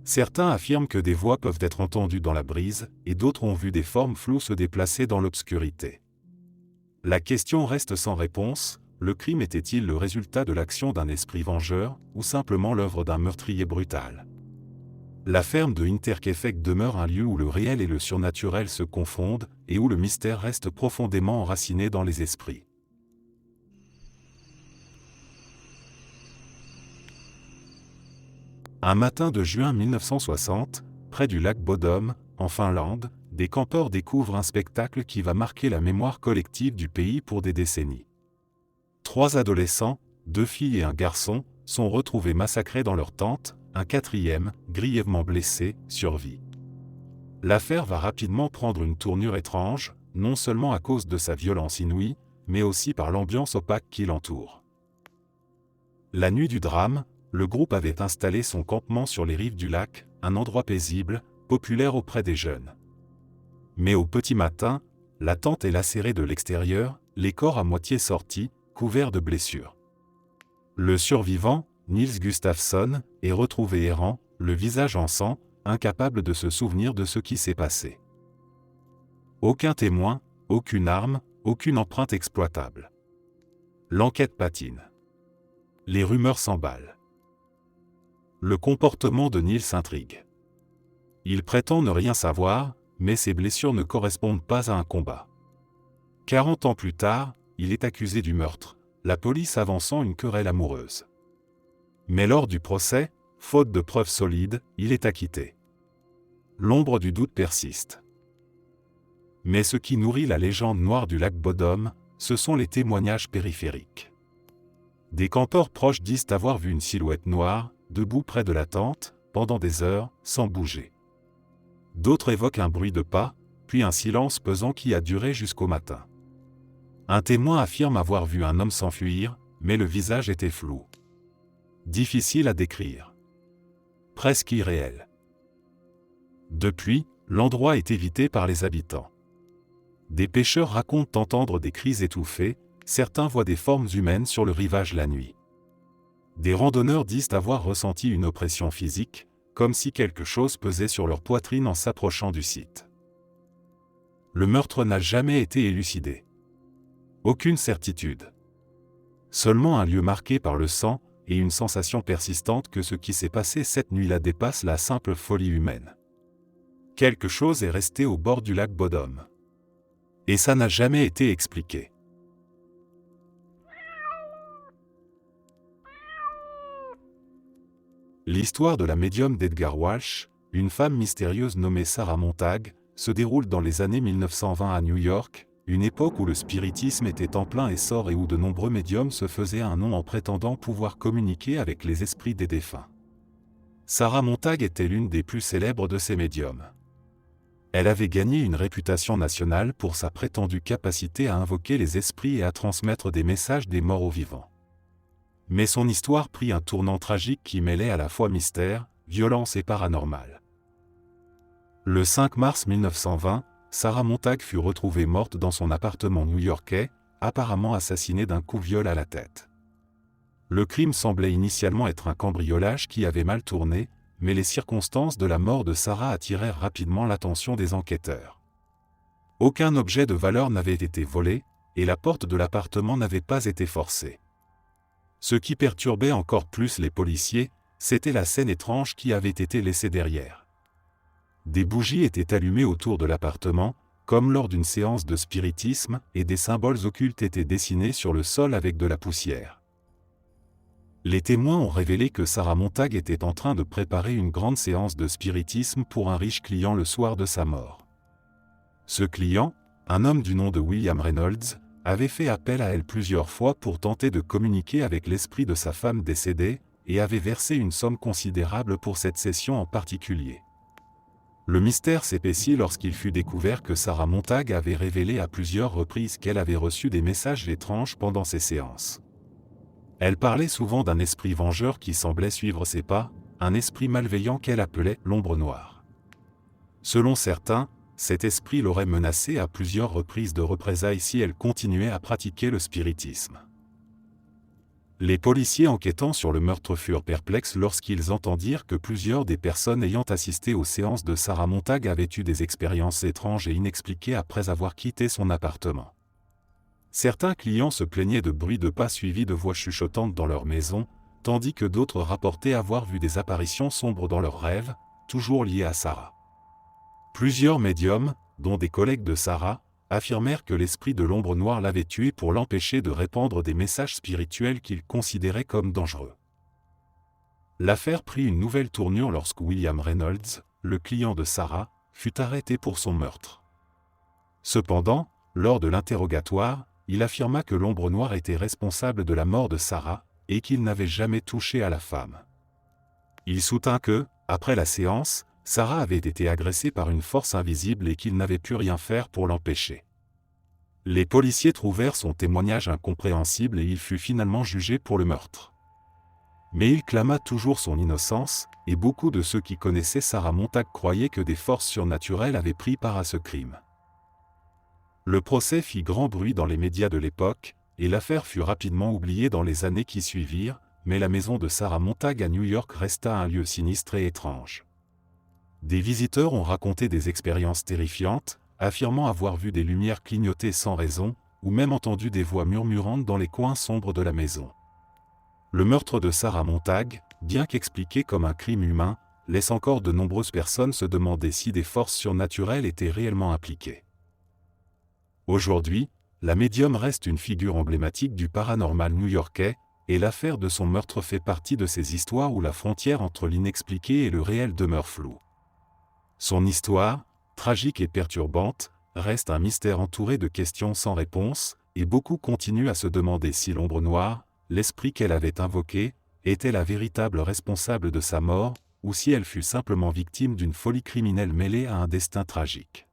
Speaker 1: Certains affirment que des voix peuvent être entendues dans la brise, et d'autres ont vu des formes floues se déplacer dans l'obscurité. La question reste sans réponse, le crime était-il le résultat de l'action d'un esprit vengeur, ou simplement l'œuvre d'un meurtrier brutal? La ferme de Hinterkaifeck demeure un lieu où le réel et le surnaturel se confondent, et où le mystère reste profondément enraciné dans les esprits. Un matin de juin 1960, près du lac Bodom, en Finlande, des campeurs découvrent un spectacle qui va marquer la mémoire collective du pays pour des décennies. 3 adolescents, 2 filles et un garçon, sont retrouvés massacrés dans leur tente, un 4e, grièvement blessé, survit. L'affaire va rapidement prendre une tournure étrange, non seulement à cause de sa violence inouïe, mais aussi par l'ambiance opaque qui l'entoure. La nuit du drame, le groupe avait installé son campement sur les rives du lac, un endroit paisible, populaire auprès des jeunes. Mais au petit matin, la tente est lacérée de l'extérieur, les corps à moitié sortis, couverts de blessures. Le survivant, Nils Gustafsson, est retrouvé errant, le visage en sang, incapable de se souvenir de ce qui s'est passé. Aucun témoin, aucune arme, aucune empreinte exploitable. L'enquête patine. Les rumeurs s'emballent. Le comportement de Nils intrigue. Il prétend ne rien savoir, mais ses blessures ne correspondent pas à un combat. 40 ans plus tard, il est accusé du meurtre, la police avançant une querelle amoureuse. Mais lors du procès, faute de preuves solides, il est acquitté. L'ombre du doute persiste. Mais ce qui nourrit la légende noire du lac Bodom, ce sont les témoignages périphériques. Des campeurs proches disent avoir vu une silhouette noire, debout près de la tente, pendant des heures, sans bouger. D'autres évoquent un bruit de pas, puis un silence pesant qui a duré jusqu'au matin. Un témoin affirme avoir vu un homme s'enfuir, mais le visage était flou. Difficile à décrire. Presque irréel. Depuis, l'endroit est évité par les habitants. Des pêcheurs racontent entendre des cris étouffés, certains voient des formes humaines sur le rivage la nuit. Des randonneurs disent avoir ressenti une oppression physique, comme si quelque chose pesait sur leur poitrine en s'approchant du site. Le meurtre n'a jamais été élucidé. Aucune certitude. Seulement un lieu marqué par le sang, et une sensation persistante que ce qui s'est passé cette nuit-là dépasse la simple folie humaine. Quelque chose est resté au bord du lac Bodom. Et ça n'a jamais été expliqué. L'histoire de la médium d'Edgar Walsh, une femme mystérieuse nommée Sarah Montag, se déroule dans les années 1920 à New York, une époque où le spiritisme était en plein essor et où de nombreux médiums se faisaient un nom en prétendant pouvoir communiquer avec les esprits des défunts. Sarah Montag était l'une des plus célèbres de ces médiums. Elle avait gagné une réputation nationale pour sa prétendue capacité à invoquer les esprits et à transmettre des messages des morts aux vivants. Mais son histoire prit un tournant tragique qui mêlait à la fois mystère, violence et paranormal. Le 5 mars 1920, Sarah Montag fut retrouvée morte dans son appartement new-yorkais, apparemment assassinée d'un coup de viol à la tête. Le crime semblait initialement être un cambriolage qui avait mal tourné, mais les circonstances de la mort de Sarah attirèrent rapidement l'attention des enquêteurs. Aucun objet de valeur n'avait été volé, et la porte de l'appartement n'avait pas été forcée. Ce qui perturbait encore plus les policiers, c'était la scène étrange qui avait été laissée derrière. Des bougies étaient allumées autour de l'appartement, comme lors d'une séance de spiritisme, et des symboles occultes étaient dessinés sur le sol avec de la poussière. Les témoins ont révélé que Sarah Montag était en train de préparer une grande séance de spiritisme pour un riche client le soir de sa mort. Ce client, un homme du nom de William Reynolds, avait fait appel à elle plusieurs fois pour tenter de communiquer avec l'esprit de sa femme décédée, et avait versé une somme considérable pour cette session en particulier. Le mystère s'épaissit lorsqu'il fut découvert que Sarah Montag avait révélé à plusieurs reprises qu'elle avait reçu des messages étranges pendant ses séances. Elle parlait souvent d'un esprit vengeur qui semblait suivre ses pas, un esprit malveillant qu'elle appelait l'ombre noire. Selon certains, cet esprit l'aurait menacée à plusieurs reprises de représailles si elle continuait à pratiquer le spiritisme. Les policiers enquêtant sur le meurtre furent perplexes lorsqu'ils entendirent que plusieurs des personnes ayant assisté aux séances de Sarah Montag avaient eu des expériences étranges et inexpliquées après avoir quitté son appartement. Certains clients se plaignaient de bruits de pas suivis de voix chuchotantes dans leur maison, tandis que d'autres rapportaient avoir vu des apparitions sombres dans leurs rêves, toujours liées à Sarah. Plusieurs médiums, dont des collègues de Sarah, affirmèrent que l'esprit de l'ombre noire l'avait tué pour l'empêcher de répandre des messages spirituels qu'ils considéraient comme dangereux. L'affaire prit une nouvelle tournure lorsque William Reynolds, le client de Sarah, fut arrêté pour son meurtre. Cependant, lors de l'interrogatoire, il affirma que l'ombre noire était responsable de la mort de Sarah, et qu'il n'avait jamais touché à la femme. Il soutint que, après la séance, Sarah avait été agressée par une force invisible et qu'il n'avait pu rien faire pour l'empêcher. Les policiers trouvèrent son témoignage incompréhensible et il fut finalement jugé pour le meurtre. Mais il clama toujours son innocence, et beaucoup de ceux qui connaissaient Sarah Montag croyaient que des forces surnaturelles avaient pris part à ce crime. Le procès fit grand bruit dans les médias de l'époque, et l'affaire fut rapidement oubliée dans les années qui suivirent, mais la maison de Sarah Montag à New York resta un lieu sinistre et étrange. Des visiteurs ont raconté des expériences terrifiantes, affirmant avoir vu des lumières clignoter sans raison, ou même entendu des voix murmurantes dans les coins sombres de la maison. Le meurtre de Sarah Montag, bien qu'expliqué comme un crime humain, laisse encore de nombreuses personnes se demander si des forces surnaturelles étaient réellement impliquées. Aujourd'hui, la médium reste une figure emblématique du paranormal new-yorkais, et l'affaire de son meurtre fait partie de ces histoires où la frontière entre l'inexpliqué et le réel demeure floue. Son histoire, tragique et perturbante, reste un mystère entouré de questions sans réponse, et beaucoup continuent à se demander si l'ombre noire, l'esprit qu'elle avait invoqué, était la véritable responsable de sa mort, ou si elle fut simplement victime d'une folie criminelle mêlée à un destin tragique.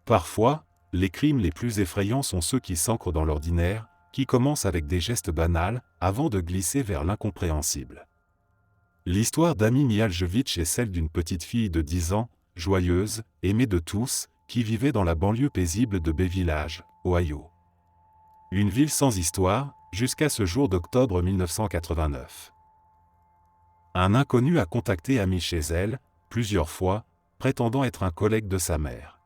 Speaker 1: Parfois, les crimes les plus effrayants sont ceux qui s'ancrent dans l'ordinaire, qui commencent avec des gestes banals, avant de glisser vers l'incompréhensible. L'histoire d'Amy Mihaljevic est celle d'une petite fille de 10 ans, joyeuse, aimée de tous, qui vivait dans la banlieue paisible de Bay Village, Ohio. Une ville sans histoire, jusqu'à ce jour d'octobre 1989. Un inconnu a contacté Amy chez elle, plusieurs fois, prétendant être un collègue de sa mère.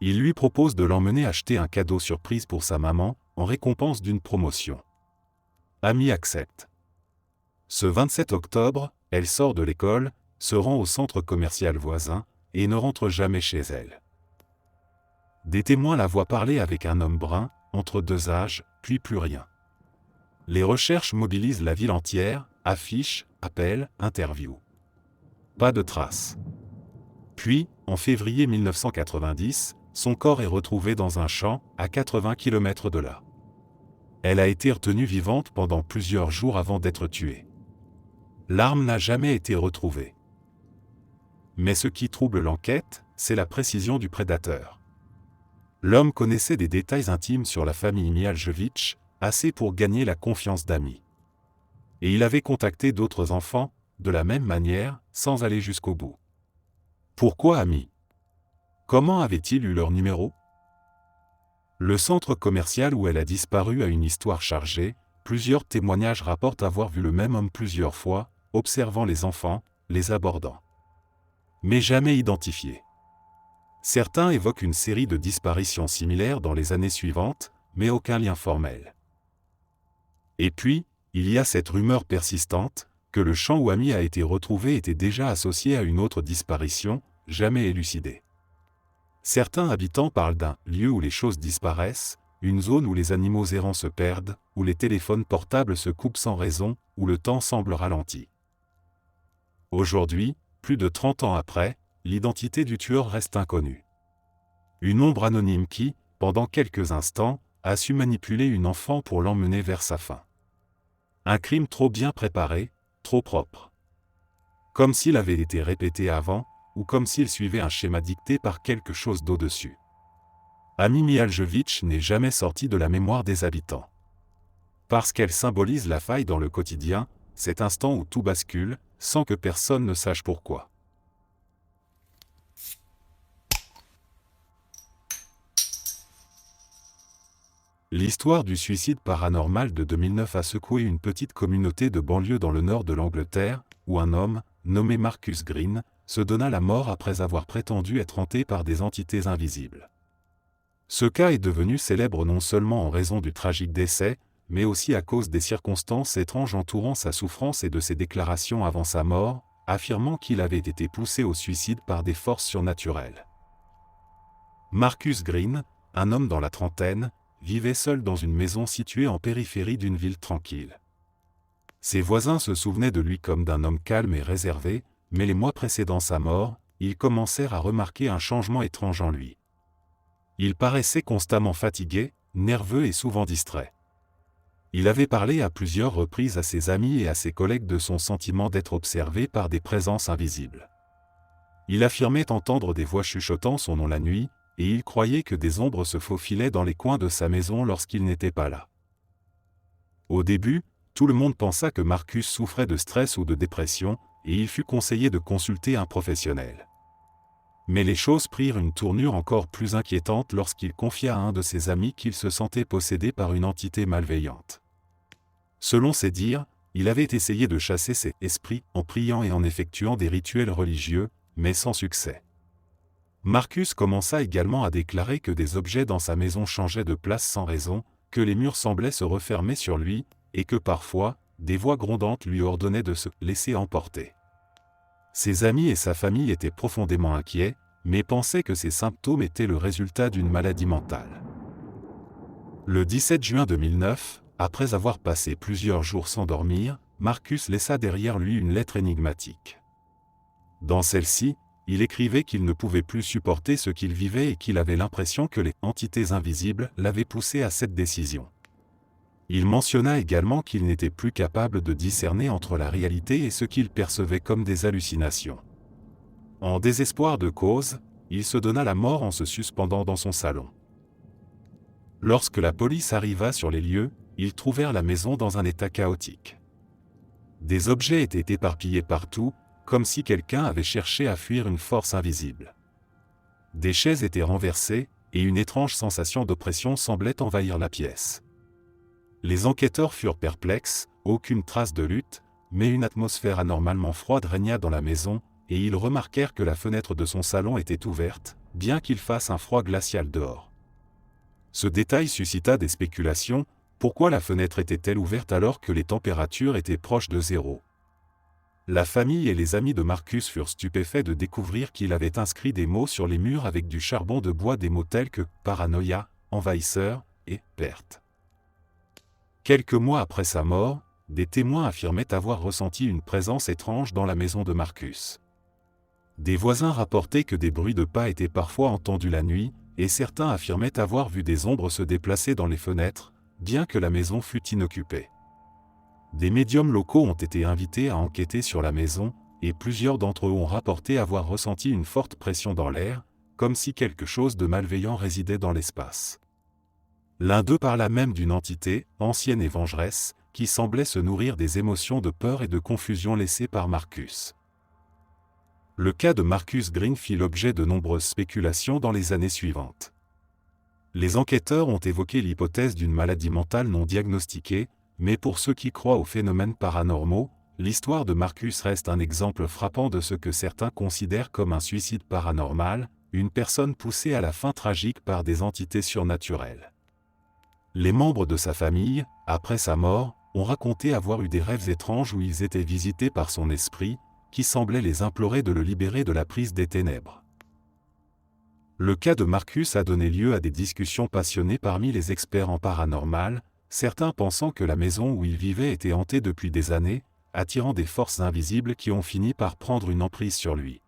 Speaker 1: Il lui propose de l'emmener acheter un cadeau surprise pour sa maman, en récompense d'une promotion. Amy accepte. Ce 27 octobre, elle sort de l'école, se rend au centre commercial voisin, et ne rentre jamais chez elle. Des témoins la voient parler avec un homme brun, entre deux âges, puis plus rien. Les recherches mobilisent la ville entière, affiches, appels, interviews. Pas de traces. Puis, en février 1990, son corps est retrouvé dans un champ, à 80 km de là. Elle a été retenue vivante pendant plusieurs jours avant d'être tuée. L'arme n'a jamais été retrouvée. Mais ce qui trouble l'enquête, c'est la précision du prédateur. L'homme connaissait des détails intimes sur la famille Mihaljević, assez pour gagner la confiance d'amis. Et il avait contacté d'autres enfants, de la même manière, sans aller jusqu'au bout. Pourquoi amis? Comment avait-il eu leur numéro? Le centre commercial où elle a disparu a une histoire chargée, plusieurs témoignages rapportent avoir vu le même homme plusieurs fois, observant les enfants, les abordant. Mais jamais identifié. Certains évoquent une série de disparitions similaires dans les années suivantes, mais aucun lien formel. Et puis, il y a cette rumeur persistante, que le champ où Ami a été retrouvé était déjà associé à une autre disparition, jamais élucidée. Certains habitants parlent d'un lieu où les choses disparaissent, une zone où les animaux errants se perdent, où les téléphones portables se coupent sans raison, où le temps semble ralenti. Aujourd'hui, plus de 30 ans après, l'identité du tueur reste inconnue. Une ombre anonyme qui, pendant quelques instants, a su manipuler une enfant pour l'emmener vers sa fin. Un crime trop bien préparé, trop propre. Comme s'il avait été répété avant, ou comme s'il suivait un schéma dicté par quelque chose d'au-dessus. Ami Mihaljević n'est jamais sorti de la mémoire des habitants. Parce qu'elle symbolise la faille dans le quotidien, cet instant où tout bascule, sans que personne ne sache pourquoi. L'histoire du suicide paranormal de 2009 a secoué une petite communauté de banlieue dans le nord de l'Angleterre, où un homme, nommé Marcus Green, se donna la mort après avoir prétendu être hanté par des entités invisibles. Ce cas est devenu célèbre non seulement en raison du tragique décès, mais aussi à cause des circonstances étranges entourant sa souffrance et de ses déclarations avant sa mort, affirmant qu'il avait été poussé au suicide par des forces surnaturelles. Marcus Green, un homme dans la trentaine, vivait seul dans une maison située en périphérie d'une ville tranquille. Ses voisins se souvenaient de lui comme d'un homme calme et réservé, mais les mois précédant sa mort, ils commencèrent à remarquer un changement étrange en lui. Il paraissait constamment fatigué, nerveux et souvent distrait. Il avait parlé à plusieurs reprises à ses amis et à ses collègues de son sentiment d'être observé par des présences invisibles. Il affirmait entendre des voix chuchotant son nom la nuit, et il croyait que des ombres se faufilaient dans les coins de sa maison lorsqu'il n'était pas là. Au début, tout le monde pensa que Marcus souffrait de stress ou de dépression, et il fut conseillé de consulter un professionnel. Mais les choses prirent une tournure encore plus inquiétante lorsqu'il confia à un de ses amis qu'il se sentait possédé par une entité malveillante. Selon ses dires, il avait essayé de chasser ces esprits en priant et en effectuant des rituels religieux, mais sans succès. Marcus commença également à déclarer que des objets dans sa maison changeaient de place sans raison, que les murs semblaient se refermer sur lui, et que parfois, des voix grondantes lui ordonnaient de se laisser emporter. Ses amis et sa famille étaient profondément inquiets, mais pensaient que ces symptômes étaient le résultat d'une maladie mentale. Le 17 juin 2009, après avoir passé plusieurs jours sans dormir, Marcus laissa derrière lui une lettre énigmatique. Dans celle-ci, il écrivait qu'il ne pouvait plus supporter ce qu'il vivait et qu'il avait l'impression que les entités invisibles l'avaient poussé à cette décision. Il mentionna également qu'il n'était plus capable de discerner entre la réalité et ce qu'il percevait comme des hallucinations. En désespoir de cause, il se donna la mort en se suspendant dans son salon. Lorsque la police arriva sur les lieux, ils trouvèrent la maison dans un état chaotique. Des objets étaient éparpillés partout, comme si quelqu'un avait cherché à fuir une force invisible. Des chaises étaient renversées, et une étrange sensation d'oppression semblait envahir la pièce. Les enquêteurs furent perplexes, aucune trace de lutte, mais une atmosphère anormalement froide régna dans la maison, et ils remarquèrent que la fenêtre de son salon était ouverte, bien qu'il fasse un froid glacial dehors. Ce détail suscita des spéculations, pourquoi la fenêtre était-elle ouverte alors que les températures étaient proches de zéro? La famille et les amis de Marcus furent stupéfaits de découvrir qu'il avait inscrit des mots sur les murs avec du charbon de bois, des mots tels que « paranoïa »,« envahisseur », et perte. Quelques mois après sa mort, des témoins affirmaient avoir ressenti une présence étrange dans la maison de Marcus. Des voisins rapportaient que des bruits de pas étaient parfois entendus la nuit, et certains affirmaient avoir vu des ombres se déplacer dans les fenêtres, bien que la maison fût inoccupée. Des médiums locaux ont été invités à enquêter sur la maison, et plusieurs d'entre eux ont rapporté avoir ressenti une forte pression dans l'air, comme si quelque chose de malveillant résidait dans l'espace. L'un d'eux parla même d'une entité, ancienne et vengeresse, qui semblait se nourrir des émotions de peur et de confusion laissées par Marcus. Le cas de Marcus Green fit l'objet de nombreuses spéculations dans les années suivantes. Les enquêteurs ont évoqué l'hypothèse d'une maladie mentale non diagnostiquée, mais pour ceux qui croient aux phénomènes paranormaux, l'histoire de Marcus reste un exemple frappant de ce que certains considèrent comme un suicide paranormal, une personne poussée à la fin tragique par des entités surnaturelles. Les membres de sa famille, après sa mort, ont raconté avoir eu des rêves étranges où ils étaient visités par son esprit, qui semblait les implorer de le libérer de la prise des ténèbres. Le cas de Marcus a donné lieu à des discussions passionnées parmi les experts en paranormal, certains pensant que la maison où il vivait était hantée depuis des années, attirant des forces invisibles qui ont fini par prendre une emprise sur lui.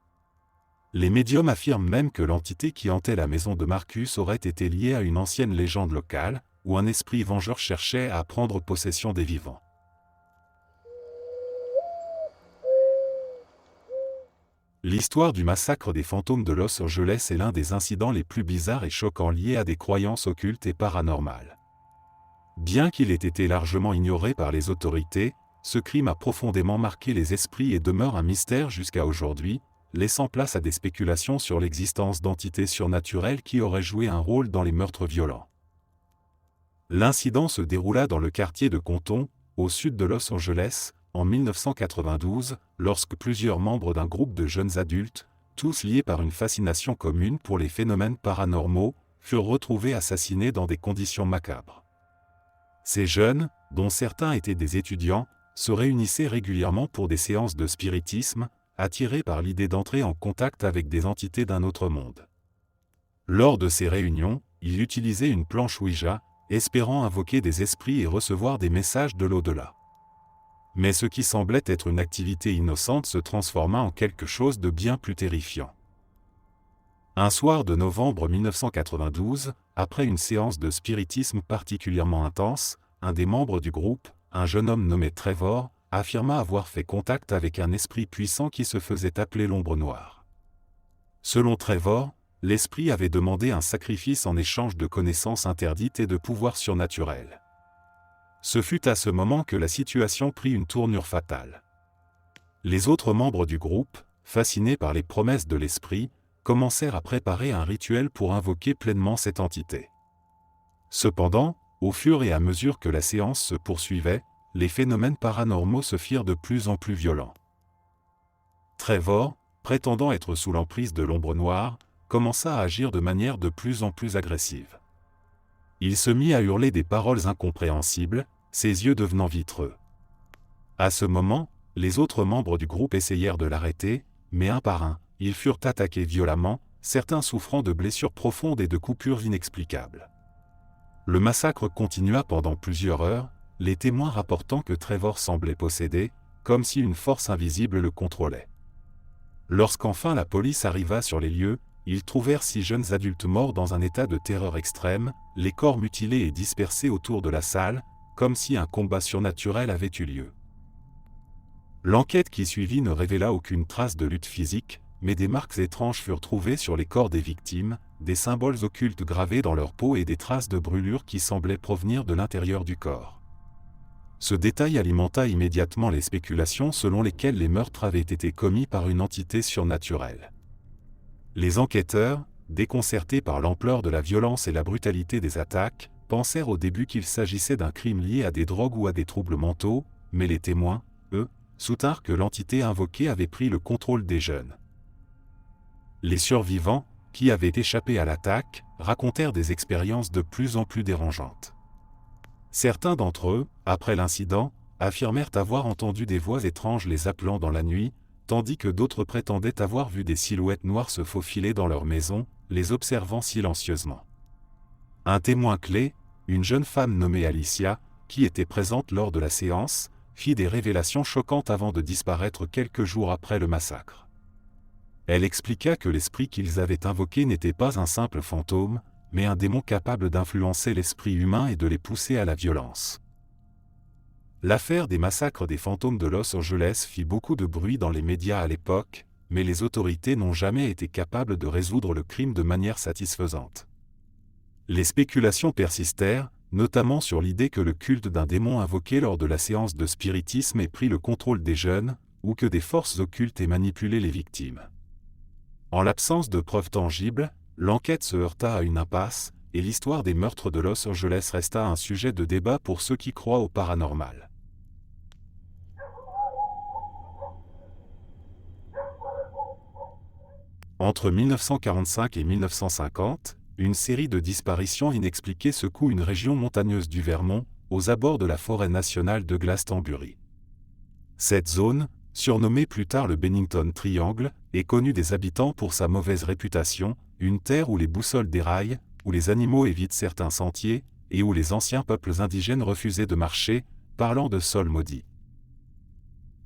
Speaker 1: Les médiums affirment même que l'entité qui hantait la maison de Marcus aurait été liée à une ancienne légende locale, où un esprit vengeur cherchait à prendre possession des vivants. L'histoire du massacre des fantômes de Los Angeles est l'un des incidents les plus bizarres et choquants liés à des croyances occultes et paranormales. Bien qu'il ait été largement ignoré par les autorités, ce crime a profondément marqué les esprits et demeure un mystère jusqu'à aujourd'hui, laissant place à des spéculations sur l'existence d'entités surnaturelles qui auraient joué un rôle dans les meurtres violents. L'incident se déroula dans le quartier de Compton, au sud de Los Angeles, en 1992, lorsque plusieurs membres d'un groupe de jeunes adultes, tous liés par une fascination commune pour les phénomènes paranormaux, furent retrouvés assassinés dans des conditions macabres. Ces jeunes, dont certains étaient des étudiants, se réunissaient régulièrement pour des séances de spiritisme, attirés par l'idée d'entrer en contact avec des entités d'un autre monde. Lors de ces réunions, ils utilisaient une planche Ouija, espérant invoquer des esprits et recevoir des messages de l'au-delà. Mais ce qui semblait être une activité innocente se transforma en quelque chose de bien plus terrifiant. Un soir de novembre 1992, après une séance de spiritisme particulièrement intense, un des membres du groupe, un jeune homme nommé Trevor, affirma avoir fait contact avec un esprit puissant qui se faisait appeler l'ombre noire. Selon Trevor, l'esprit avait demandé un sacrifice en échange de connaissances interdites et de pouvoirs surnaturels. Ce fut à ce moment que la situation prit une tournure fatale. Les autres membres du groupe, fascinés par les promesses de l'esprit, commencèrent à préparer un rituel pour invoquer pleinement cette entité. Cependant, au fur et à mesure que la séance se poursuivait, les phénomènes paranormaux se firent de plus en plus violents. Trevor, prétendant être sous l'emprise de l'ombre noire, commença à agir de manière de plus en plus agressive. Il se mit à hurler des paroles incompréhensibles, ses yeux devenant vitreux. À ce moment, les autres membres du groupe essayèrent de l'arrêter, mais un par un, ils furent attaqués violemment, certains souffrant de blessures profondes et de coupures inexplicables. Le massacre continua pendant plusieurs heures, les témoins rapportant que Trevor semblait possédé, comme si une force invisible le contrôlait. Lorsqu'enfin la police arriva sur les lieux, ils trouvèrent 6 jeunes adultes morts dans un état de terreur extrême, les corps mutilés et dispersés autour de la salle, comme si un combat surnaturel avait eu lieu. L'enquête qui suivit ne révéla aucune trace de lutte physique, mais des marques étranges furent trouvées sur les corps des victimes, des symboles occultes gravés dans leur peau et des traces de brûlures qui semblaient provenir de l'intérieur du corps. Ce détail alimenta immédiatement les spéculations selon lesquelles les meurtres avaient été commis par une entité surnaturelle. Les enquêteurs, déconcertés par l'ampleur de la violence et la brutalité des attaques, pensèrent au début qu'il s'agissait d'un crime lié à des drogues ou à des troubles mentaux, mais les témoins, eux, soutinrent que l'entité invoquée avait pris le contrôle des jeunes. Les survivants, qui avaient échappé à l'attaque, racontèrent des expériences de plus en plus dérangeantes. Certains d'entre eux, après l'incident, affirmèrent avoir entendu des voix étranges les appelant dans la nuit, tandis que d'autres prétendaient avoir vu des silhouettes noires se faufiler dans leur maison, les observant silencieusement. Un témoin clé, une jeune femme nommée Alicia, qui était présente lors de la séance, fit des révélations choquantes avant de disparaître quelques jours après le massacre. Elle expliqua que l'esprit qu'ils avaient invoqué n'était pas un simple fantôme, mais un démon capable d'influencer l'esprit humain et de les pousser à la violence. L'affaire des massacres des fantômes de Los Angeles fit beaucoup de bruit dans les médias à l'époque, mais les autorités n'ont jamais été capables de résoudre le crime de manière satisfaisante. Les spéculations persistèrent, notamment sur l'idée que le culte d'un démon invoqué lors de la séance de spiritisme ait pris le contrôle des jeunes, ou que des forces occultes aient manipulé les victimes. En l'absence de preuves tangibles, l'enquête se heurta à une impasse, et l'histoire des meurtres de Los Angeles resta un sujet de débat pour ceux qui croient au paranormal. Entre 1945 et 1950, une série de disparitions inexpliquées secoue une région montagneuse du Vermont, aux abords de la forêt nationale de Glastonbury. Cette zone, surnommée plus tard le Bennington Triangle, est connue des habitants pour sa mauvaise réputation, une terre où les boussoles déraillent, où les animaux évitent certains sentiers, et où les anciens peuples indigènes refusaient de marcher, parlant de sol maudit.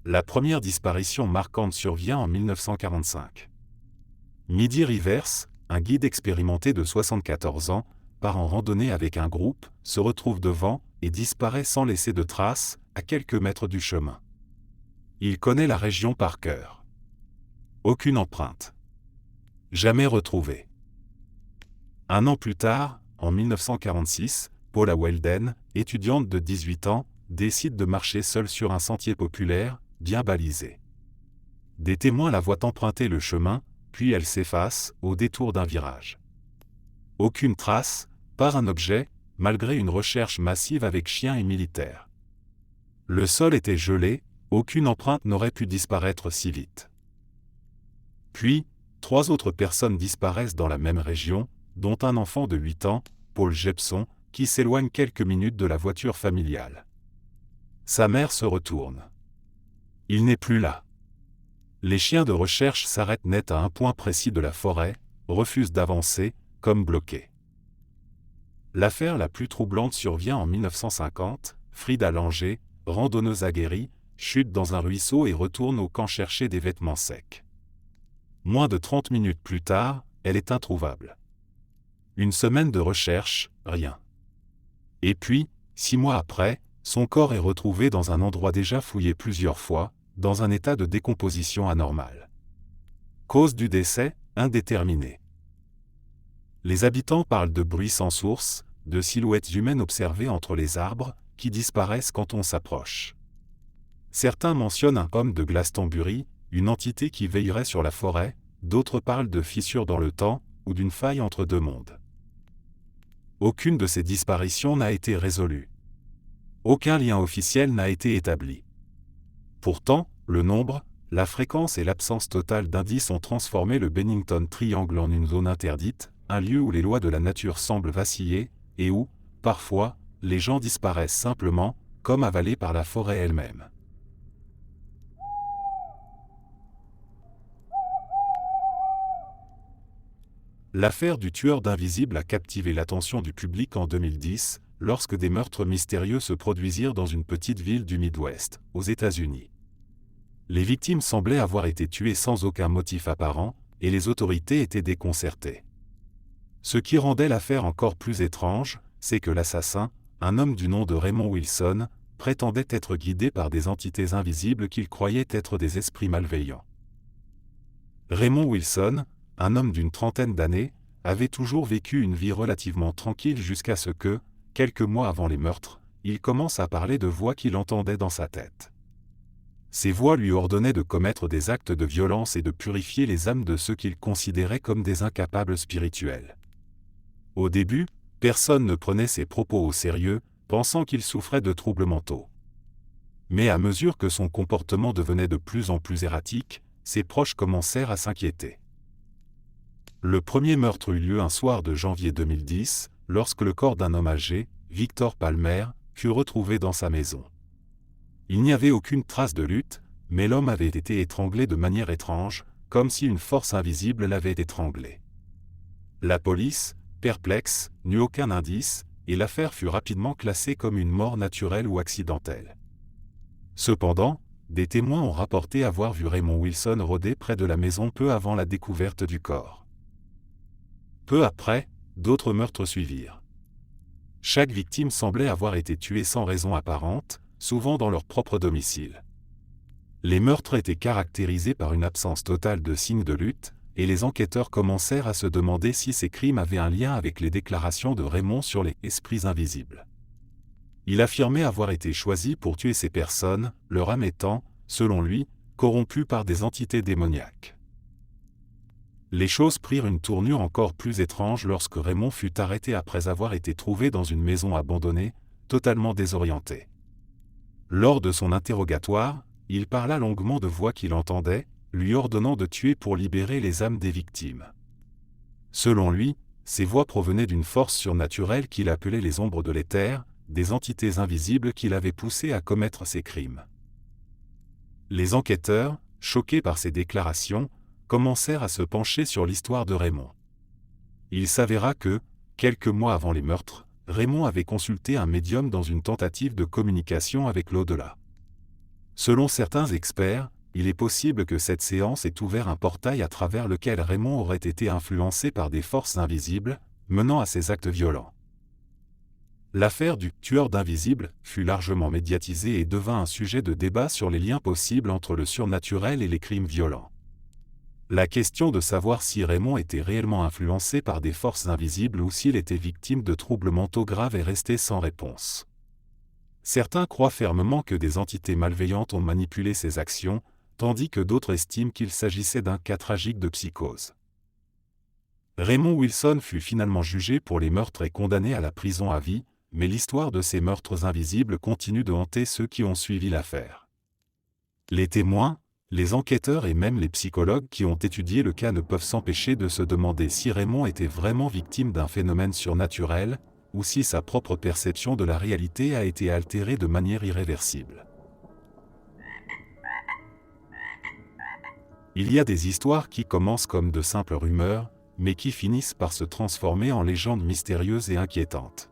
Speaker 1: La première disparition marquante survient en 1945. Midi Rivers, un guide expérimenté de 74 ans, part en randonnée avec un groupe, se retrouve devant, et disparaît sans laisser de traces, à quelques mètres du chemin. Il connaît la région par cœur. Aucune empreinte. Jamais retrouvée. Un an plus tard, en 1946, Paula Weldon, étudiante de 18 ans, décide de marcher seule sur un sentier populaire, bien balisé. Des témoins la voient emprunter le chemin, puis elle s'efface, au détour d'un virage. Aucune trace, pas un objet, malgré une recherche massive avec chiens et militaires. Le sol était gelé, aucune empreinte n'aurait pu disparaître si vite. Puis, 3 autres personnes disparaissent dans la même région, dont un enfant de 8 ans, Paul Jepson, qui s'éloigne quelques minutes de la voiture familiale. Sa mère se retourne. Il n'est plus là. Les chiens de recherche s'arrêtent net à un point précis de la forêt, refusent d'avancer, comme bloqués. L'affaire la plus troublante survient en 1950, Frida Langer, randonneuse aguerrie, chute dans un ruisseau et retourne au camp chercher des vêtements secs. Moins de 30 minutes plus tard, elle est introuvable. Une semaine de recherche, rien. Et puis, 6 mois après, son corps est retrouvé dans un endroit déjà fouillé plusieurs fois, dans un état de décomposition anormale. Cause du décès, indéterminée. Les habitants parlent de bruits sans source, de silhouettes humaines observées entre les arbres, qui disparaissent quand on s'approche. Certains mentionnent un homme de Glastonbury, une entité qui veillerait sur la forêt, d'autres parlent de fissures dans le temps, ou d'une faille entre deux mondes. Aucune de ces disparitions n'a été résolue. Aucun lien officiel n'a été établi. Pourtant, le nombre, la fréquence et l'absence totale d'indices ont transformé le Bennington Triangle en une zone interdite, un lieu où les lois de la nature semblent vaciller, et où, parfois, les gens disparaissent simplement, comme avalés par la forêt elle-même. L'affaire du tueur d'invisibles a captivé l'attention du public en 2010, lorsque des meurtres mystérieux se produisirent dans une petite ville du Midwest, aux États-Unis. Les victimes semblaient avoir été tuées sans aucun motif apparent, et les autorités étaient déconcertées. Ce qui rendait l'affaire encore plus étrange, c'est que l'assassin, un homme du nom de Raymond Wilson, prétendait être guidé par des entités invisibles qu'il croyait être des esprits malveillants. Raymond Wilson, un homme d'une trentaine d'années, avait toujours vécu une vie relativement tranquille jusqu'à ce que, quelques mois avant les meurtres, il commence à parler de voix qu'il entendait dans sa tête. Ces voix lui ordonnaient de commettre des actes de violence et de purifier les âmes de ceux qu'il considérait comme des incapables spirituels. Au début, personne ne prenait ses propos au sérieux, pensant qu'il souffrait de troubles mentaux. Mais à mesure que son comportement devenait de plus en plus erratique, ses proches commencèrent à s'inquiéter. Le premier meurtre eut lieu un soir de janvier 2010, lorsque le corps d'un homme âgé, Victor Palmer, fut retrouvé dans sa maison. Il n'y avait aucune trace de lutte, mais l'homme avait été étranglé de manière étrange, comme si une force invisible l'avait étranglé. La police, perplexe, n'eut aucun indice, et l'affaire fut rapidement classée comme une mort naturelle ou accidentelle. Cependant, des témoins ont rapporté avoir vu Raymond Wilson rôder près de la maison peu avant la découverte du corps. Peu après, d'autres meurtres suivirent. Chaque victime semblait avoir été tuée sans raison apparente, souvent dans leur propre domicile. Les meurtres étaient caractérisés par une absence totale de signes de lutte, et les enquêteurs commencèrent à se demander si ces crimes avaient un lien avec les déclarations de Raymond sur les « esprits invisibles ». Il affirmait avoir été choisi pour tuer ces personnes, leur âme étant, selon lui, corrompue par des entités démoniaques. Les choses prirent une tournure encore plus étrange lorsque Raymond fut arrêté après avoir été trouvé dans une maison abandonnée, totalement désorienté. Lors de son interrogatoire, il parla longuement de voix qu'il entendait, lui ordonnant de tuer pour libérer les âmes des victimes. Selon lui, ces voix provenaient d'une force surnaturelle qu'il appelait les ombres de l'éther, des entités invisibles qui l'avaient poussé à commettre ces crimes. Les enquêteurs, choqués par ces déclarations, commencèrent à se pencher sur l'histoire de Raymond. Il s'avéra que, quelques mois avant les meurtres, Raymond avait consulté un médium dans une tentative de communication avec l'au-delà. Selon certains experts, il est possible que cette séance ait ouvert un portail à travers lequel Raymond aurait été influencé par des forces invisibles, menant à ces actes violents. L'affaire du « tueur d'invisibles » fut largement médiatisée et devint un sujet de débat sur les liens possibles entre le surnaturel et les crimes violents. La question de savoir si Raymond était réellement influencé par des forces invisibles ou s'il était victime de troubles mentaux graves est restée sans réponse. Certains croient fermement que des entités malveillantes ont manipulé ses actions, tandis que d'autres estiment qu'il s'agissait d'un cas tragique de psychose. Raymond Wilson fut finalement jugé pour les meurtres et condamné à la prison à vie, mais l'histoire de ces meurtres invisibles continue de hanter ceux qui ont suivi l'affaire. Les témoins, les enquêteurs et même les psychologues qui ont étudié le cas ne peuvent s'empêcher de se demander si Raymond était vraiment victime d'un phénomène surnaturel, ou si sa propre perception de la réalité a été altérée de manière irréversible. Il y a des histoires qui commencent comme de simples rumeurs, mais qui finissent par se transformer en légendes mystérieuses et inquiétantes.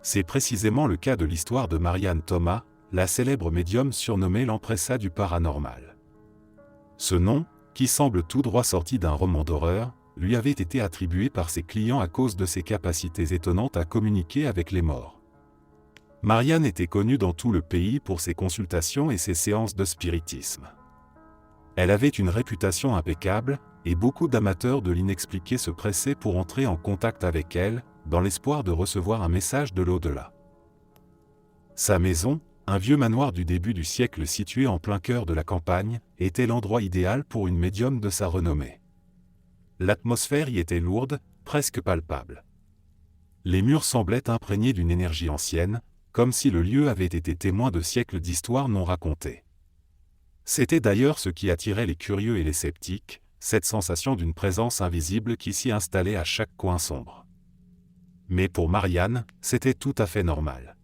Speaker 1: C'est précisément le cas de l'histoire de Marianne Thomas, la célèbre médium surnommée l'Empressa du paranormal. Ce nom, qui semble tout droit sorti d'un roman d'horreur, lui avait été attribué par ses clients à cause de ses capacités étonnantes à communiquer avec les morts. Marianne était connue dans tout le pays pour ses consultations et ses séances de spiritisme. Elle avait une réputation impeccable, et beaucoup d'amateurs de l'inexpliqué se pressaient pour entrer en contact avec elle, dans l'espoir de recevoir un message de l'au-delà. Sa maison, un vieux manoir du début du siècle situé en plein cœur de la campagne, était l'endroit idéal pour une médium de sa renommée. L'atmosphère y était lourde, presque palpable. Les murs semblaient imprégnés d'une énergie ancienne, comme si le lieu avait été témoin de siècles d'histoires non racontées. C'était d'ailleurs ce qui attirait les curieux et les sceptiques, cette sensation d'une présence invisible qui s'y installait à chaque coin sombre. Mais pour Marianne, c'était tout à fait normal.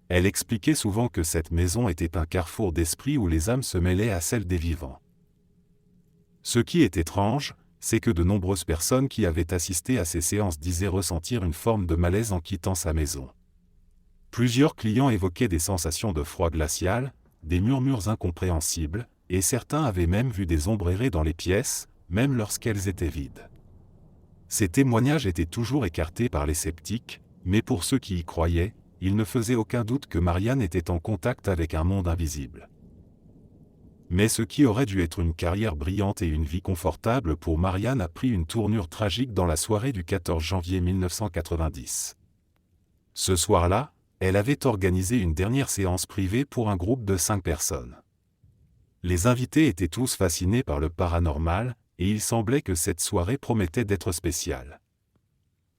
Speaker 1: Elle expliquait souvent que cette maison était un carrefour d'esprits où les âmes se mêlaient à celles des vivants. Ce qui est étrange, c'est que de nombreuses personnes qui avaient assisté à ces séances disaient ressentir une forme de malaise en quittant sa maison. Plusieurs clients évoquaient des sensations de froid glacial, des murmures incompréhensibles, et certains avaient même vu des ombres errer dans les pièces, même lorsqu'elles étaient vides. Ces témoignages étaient toujours écartés par les sceptiques, mais pour ceux qui y croyaient, il ne faisait aucun doute que Marianne était en contact avec un monde invisible. Mais ce qui aurait dû être une carrière brillante et une vie confortable pour Marianne a pris une tournure tragique dans la soirée du 14 janvier 1990. Ce soir-là, elle avait organisé une dernière séance privée pour un groupe de 5 personnes. Les invités étaient tous fascinés par le paranormal, et il semblait que cette soirée promettait d'être spéciale.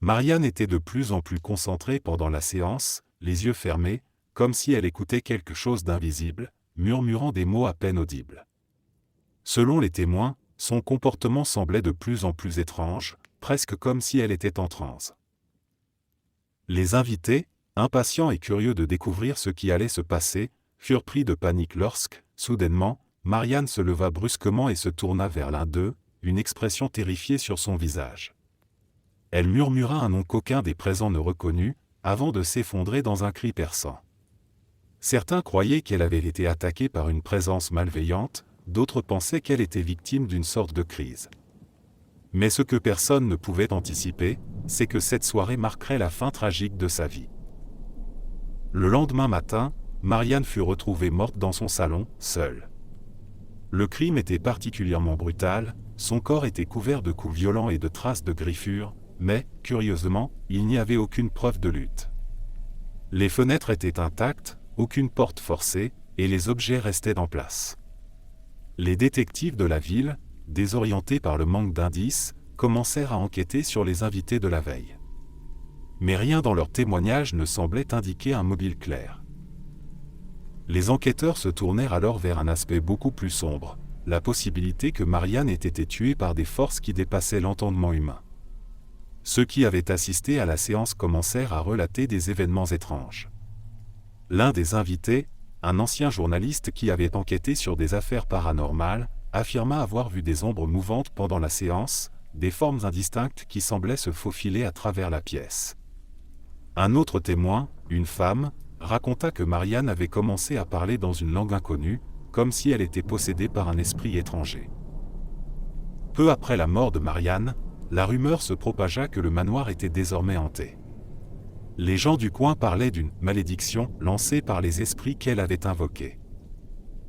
Speaker 1: Marianne était de plus en plus concentrée pendant la séance, les yeux fermés, comme si elle écoutait quelque chose d'invisible, murmurant des mots à peine audibles. Selon les témoins, son comportement semblait de plus en plus étrange, presque comme si elle était en transe. Les invités, impatients et curieux de découvrir ce qui allait se passer, furent pris de panique lorsque, soudainement, Marianne se leva brusquement et se tourna vers l'un d'eux, une expression terrifiée sur son visage. Elle murmura un nom qu'aucun des présents ne reconnut, avant de s'effondrer dans un cri perçant. Certains croyaient qu'elle avait été attaquée par une présence malveillante, d'autres pensaient qu'elle était victime d'une sorte de crise. Mais ce que personne ne pouvait anticiper, c'est que cette soirée marquerait la fin tragique de sa vie. Le lendemain matin, Marianne fut retrouvée morte dans son salon, seule. Le crime était particulièrement brutal, son corps était couvert de coups violents et de traces de griffures, mais, curieusement, il n'y avait aucune preuve de lutte. Les fenêtres étaient intactes, aucune porte forcée, et les objets restaient en place. Les détectives de la ville, désorientés par le manque d'indices, commencèrent à enquêter sur les invités de la veille. Mais rien dans leurs témoignages ne semblait indiquer un mobile clair. Les enquêteurs se tournèrent alors vers un aspect beaucoup plus sombre, la possibilité que Marianne ait été tuée par des forces qui dépassaient l'entendement humain. Ceux qui avaient assisté à la séance commencèrent à relater des événements étranges. L'un des invités, un ancien journaliste qui avait enquêté sur des affaires paranormales, affirma avoir vu des ombres mouvantes pendant la séance, des formes indistinctes qui semblaient se faufiler à travers la pièce. Un autre témoin, une femme, raconta que Marianne avait commencé à parler dans une langue inconnue, comme si elle était possédée par un esprit étranger. Peu après la mort de Marianne, la rumeur se propagea que le manoir était désormais hanté. Les gens du coin parlaient d'une « malédiction » lancée par les esprits qu'elle avait invoqués.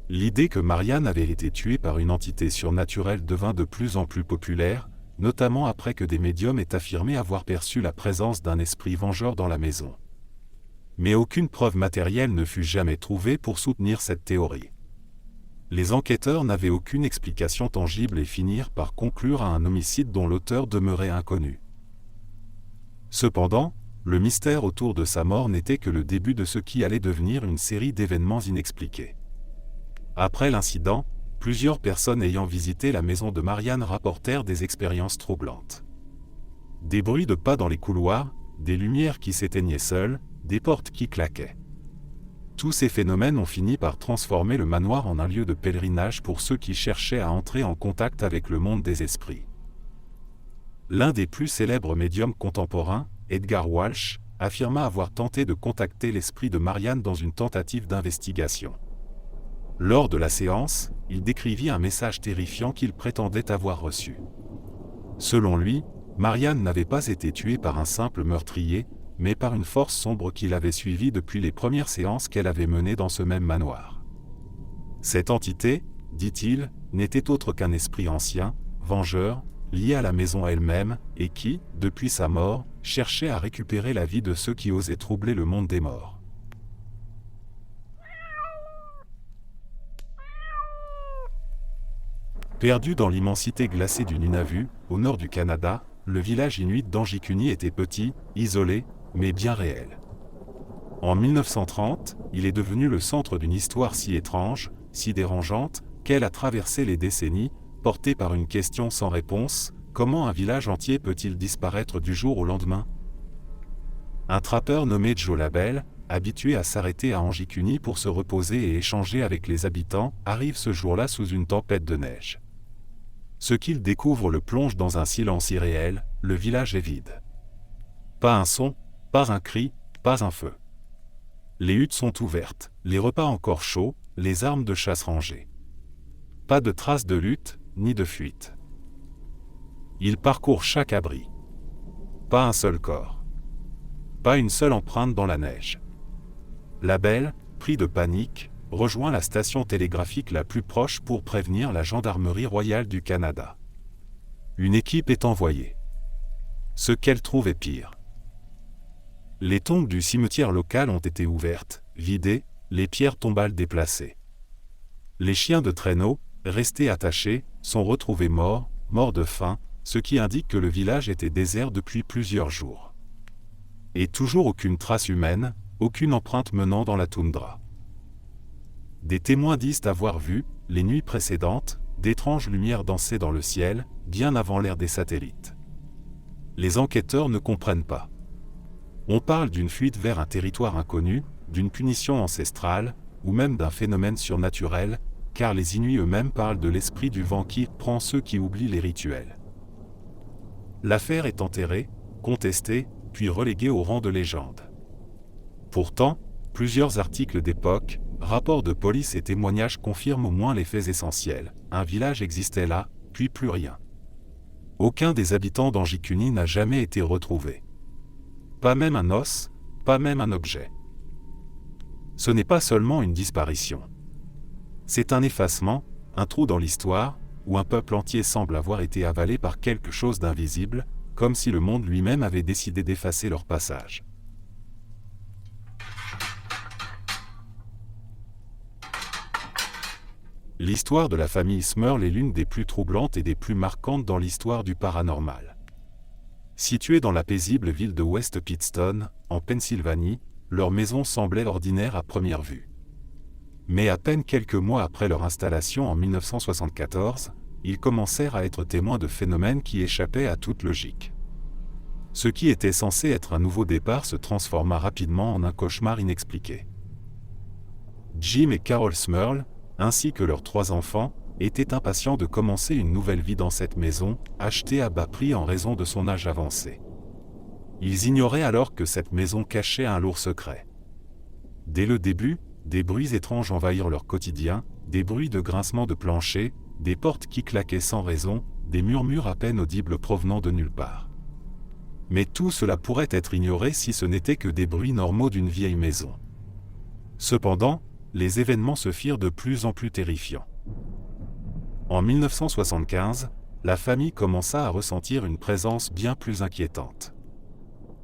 Speaker 1: L'idée que Marianne avait été tuée par une entité surnaturelle devint de plus en plus populaire, notamment après que des médiums aient affirmé avoir perçu la présence d'un esprit vengeur dans la maison. Mais aucune preuve matérielle ne fut jamais trouvée pour soutenir cette théorie. Les enquêteurs n'avaient aucune explication tangible et finirent par conclure à un homicide dont l'auteur demeurait inconnu. Cependant, le mystère autour de sa mort n'était que le début de ce qui allait devenir une série d'événements inexpliqués. Après l'incident, plusieurs personnes ayant visité la maison de Marianne rapportèrent des expériences troublantes. Des bruits de pas dans les couloirs, des lumières qui s'éteignaient seules, des portes qui claquaient. Tous ces phénomènes ont fini par transformer le manoir en un lieu de pèlerinage pour ceux qui cherchaient à entrer en contact avec le monde des esprits. L'un des plus célèbres médiums contemporains, Edgar Walsh, affirma avoir tenté de contacter l'esprit de Marianne dans une tentative d'investigation. Lors de la séance, il décrivit un message terrifiant qu'il prétendait avoir reçu. Selon lui, Marianne n'avait pas été tuée par un simple meurtrier, mais par une force sombre qui l'avait suivie depuis les premières séances qu'elle avait menées dans ce même manoir. Cette entité, dit-il, n'était autre qu'un esprit ancien, vengeur, lié à la maison elle-même, et qui, depuis sa mort, cherchait à récupérer la vie de ceux qui osaient troubler le monde des morts. Perdu dans l'immensité glacée du Nunavut, au nord du Canada, le village inuit d'Anjikuni était petit, isolé, mais bien réel. En 1930, il est devenu le centre d'une histoire si étrange, si dérangeante, qu'elle a traversé les décennies, portée par une question sans réponse: comment un village entier peut-il disparaître du jour au lendemain? Un trappeur nommé Joe Labelle, habitué à s'arrêter à Anjikuni pour se reposer et échanger avec les habitants, arrive ce jour-là sous une tempête de neige. Ce qu'il découvre le plonge dans un silence irréel, le village est vide. Pas un son, pas un cri, pas un feu. Les huttes sont ouvertes, les repas encore chauds, les armes de chasse rangées. Pas de traces de lutte, ni de fuite. Il parcourt chaque abri. Pas un seul corps. Pas une seule empreinte dans la neige. Labelle, pris de panique, rejoint la station télégraphique la plus proche pour prévenir la Gendarmerie royale du Canada. Une équipe est envoyée. Ce qu'elle trouve est pire. Les tombes du cimetière local ont été ouvertes, vidées, les pierres tombales déplacées. Les chiens de traîneau, restés attachés, sont retrouvés morts de faim, ce qui indique que le village était désert depuis plusieurs jours. Et toujours aucune trace humaine, aucune empreinte menant dans la toundra. Des témoins disent avoir vu, les nuits précédentes, d'étranges lumières danser dans le ciel, bien avant l'ère des satellites. Les enquêteurs ne comprennent pas. On parle d'une fuite vers un territoire inconnu, d'une punition ancestrale, ou même d'un phénomène surnaturel, car les Inuits eux-mêmes parlent de l'esprit du vent qui prend ceux qui oublient les rituels. L'affaire est enterrée, contestée, puis reléguée au rang de légende. Pourtant, plusieurs articles d'époque, rapports de police et témoignages confirment au moins les faits essentiels. Un village existait là, puis plus rien. Aucun des habitants d'Anjikuni n'a jamais été retrouvé. Pas même un os, pas même un objet. Ce n'est pas seulement une disparition. C'est un effacement, un trou dans l'histoire, où un peuple entier semble avoir été avalé par quelque chose d'invisible, comme si le monde lui-même avait décidé d'effacer leur passage. L'histoire de la famille Smurl est l'une des plus troublantes et des plus marquantes dans l'histoire du paranormal. Située dans la paisible ville de West Pittston, en Pennsylvanie, leur maison semblait ordinaire à première vue. Mais à peine quelques mois après leur installation en 1974, ils commencèrent à être témoins de phénomènes qui échappaient à toute logique. Ce qui était censé être un nouveau départ se transforma rapidement en un cauchemar inexpliqué. Jim et Carol Smurl, ainsi que leurs 3 enfants, étaient impatients de commencer une nouvelle vie dans cette maison, achetée à bas prix en raison de son âge avancé. Ils ignoraient alors que cette maison cachait un lourd secret. Dès le début, des bruits étranges envahirent leur quotidien, des bruits de grincement de plancher, des portes qui claquaient sans raison, des murmures à peine audibles provenant de nulle part. Mais tout cela pourrait être ignoré si ce n'était que des bruits normaux d'une vieille maison. Cependant, les événements se firent de plus en plus terrifiants. En 1975, la famille commença à ressentir une présence bien plus inquiétante.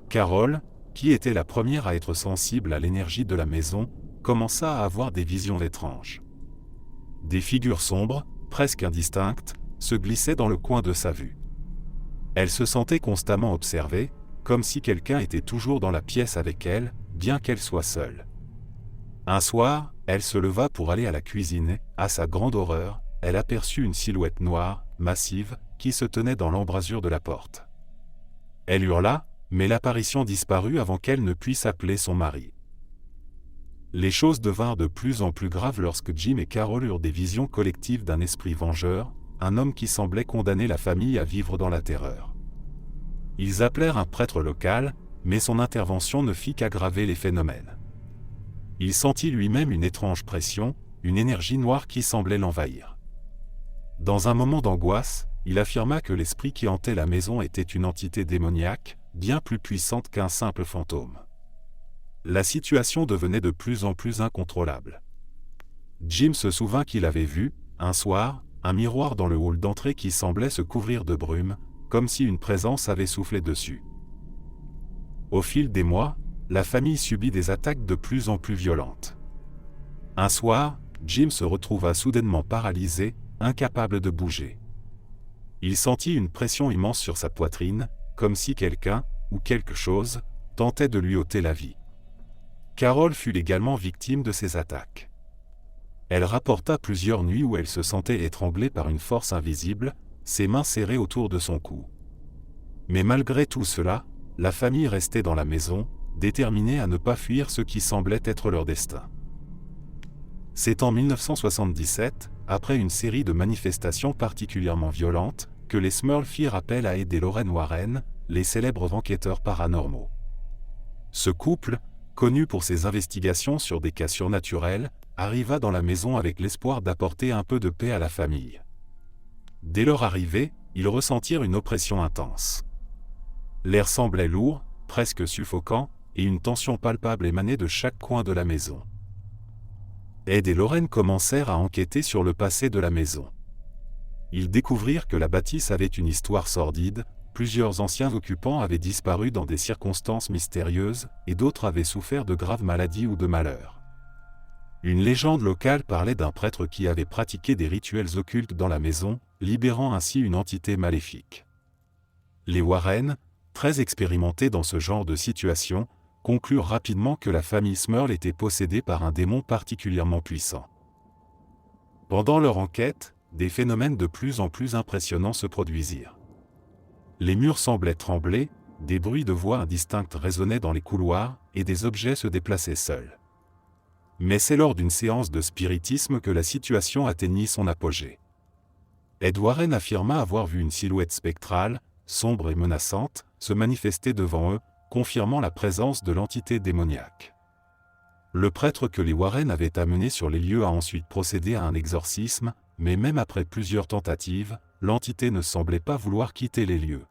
Speaker 1: Carol, qui était la première à être sensible à l'énergie de la maison, commença à avoir des visions étranges. Des figures sombres, presque indistinctes, se glissaient dans le coin de sa vue. Elle se sentait constamment observée, comme si quelqu'un était toujours dans la pièce avec elle, bien qu'elle soit seule. Un soir, elle se leva pour aller à la cuisine et, à sa grande horreur, elle aperçut une silhouette noire, massive, qui se tenait dans l'embrasure de la porte. Elle hurla, mais l'apparition disparut avant qu'elle ne puisse appeler son mari. Les choses devinrent de plus en plus graves lorsque Jim et Carol eurent des visions collectives d'un esprit vengeur, un homme qui semblait condamner la famille à vivre dans la terreur. Ils appelèrent un prêtre local, mais son intervention ne fit qu'aggraver les phénomènes. Il sentit lui-même une étrange pression, une énergie noire qui semblait l'envahir. Dans un moment d'angoisse, il affirma que l'esprit qui hantait la maison était une entité démoniaque, bien plus puissante qu'un simple fantôme. La situation devenait de plus en plus incontrôlable. Jim se souvint qu'il avait vu, un soir, un miroir dans le hall d'entrée qui semblait se couvrir de brume, comme si une présence avait soufflé dessus. Au fil des mois, la famille subit des attaques de plus en plus violentes. Un soir, Jim se retrouva soudainement paralysé, incapable de bouger. Il sentit une pression immense sur sa poitrine, comme si quelqu'un, ou quelque chose, tentait de lui ôter la vie. Carol fut également victime de ces attaques. Elle rapporta plusieurs nuits où elle se sentait étranglée par une force invisible, ses mains serrées autour de son cou. Mais malgré tout cela, la famille restait dans la maison, déterminée à ne pas fuir ce qui semblait être leur destin. C'est en 1977, après une série de manifestations particulièrement violentes, que les Smurl firent appel à Ed et Lorraine Warren, les célèbres enquêteurs paranormaux. Ce couple, connu pour ses investigations sur des cas surnaturels, arriva dans la maison avec l'espoir d'apporter un peu de paix à la famille. Dès leur arrivée, ils ressentirent une oppression intense. L'air semblait lourd, presque suffocant, et une tension palpable émanait de chaque coin de la maison. Ed et Lorraine commencèrent à enquêter sur le passé de la maison. Ils découvrirent que la bâtisse avait une histoire sordide, plusieurs anciens occupants avaient disparu dans des circonstances mystérieuses, et d'autres avaient souffert de graves maladies ou de malheurs. Une légende locale parlait d'un prêtre qui avait pratiqué des rituels occultes dans la maison, libérant ainsi une entité maléfique. Les Warren, très expérimentés dans ce genre de situation, conclurent rapidement que la famille Smurl était possédée par un démon particulièrement puissant. Pendant leur enquête, des phénomènes de plus en plus impressionnants se produisirent. Les murs semblaient trembler, des bruits de voix indistinctes résonnaient dans les couloirs, et des objets se déplaçaient seuls. Mais c'est lors d'une séance de spiritisme que la situation atteignit son apogée. Ed Warren affirma avoir vu une silhouette spectrale, sombre et menaçante, se manifester devant eux, confirmant la présence de l'entité démoniaque. Le prêtre que les Warren avaient amené sur les lieux a ensuite procédé à un exorcisme, mais même après plusieurs tentatives, l'entité ne semblait pas vouloir quitter les lieux.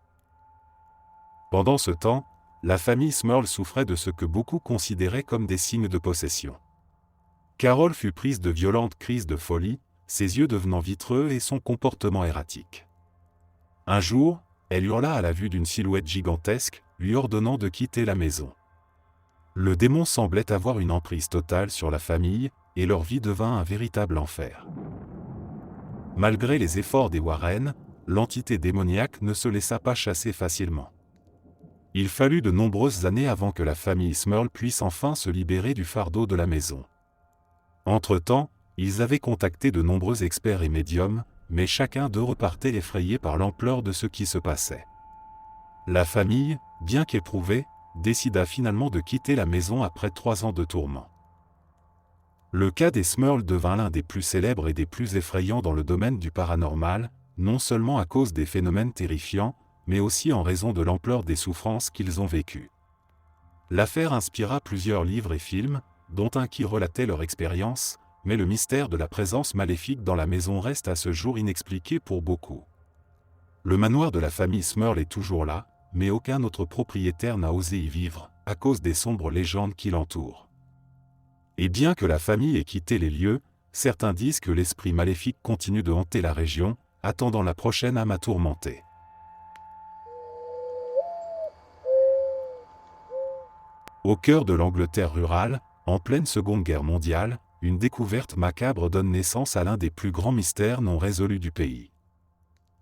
Speaker 1: Pendant ce temps, la famille Smurl souffrait de ce que beaucoup considéraient comme des signes de possession. Carol fut prise de violentes crises de folie, ses yeux devenant vitreux et son comportement erratique. Un jour, elle hurla à la vue d'une silhouette gigantesque, lui ordonnant de quitter la maison. Le démon semblait avoir une emprise totale sur la famille, et leur vie devint un véritable enfer. Malgré les efforts des Warren, l'entité démoniaque ne se laissa pas chasser facilement. Il fallut de nombreuses années avant que la famille Smurl puisse enfin se libérer du fardeau de la maison. Entre-temps, ils avaient contacté de nombreux experts et médiums, mais chacun d'eux repartait effrayé par l'ampleur de ce qui se passait. La famille, bien qu'éprouvée, décida finalement de quitter la maison après 3 ans de tourments. Le cas des Smurl devint l'un des plus célèbres et des plus effrayants dans le domaine du paranormal, non seulement à cause des phénomènes terrifiants, mais aussi en raison de l'ampleur des souffrances qu'ils ont vécues. L'affaire inspira plusieurs livres et films, dont un qui relatait leur expérience, mais le mystère de la présence maléfique dans la maison reste à ce jour inexpliqué pour beaucoup. Le manoir de la famille Smurl est toujours là, mais aucun autre propriétaire n'a osé y vivre, à cause des sombres légendes qui l'entourent. Et bien que la famille ait quitté les lieux, certains disent que l'esprit maléfique continue de hanter la région, attendant la prochaine âme à tourmenter. Au cœur de l'Angleterre rurale, en pleine Seconde Guerre mondiale, une découverte macabre donne naissance à l'un des plus grands mystères non résolus du pays.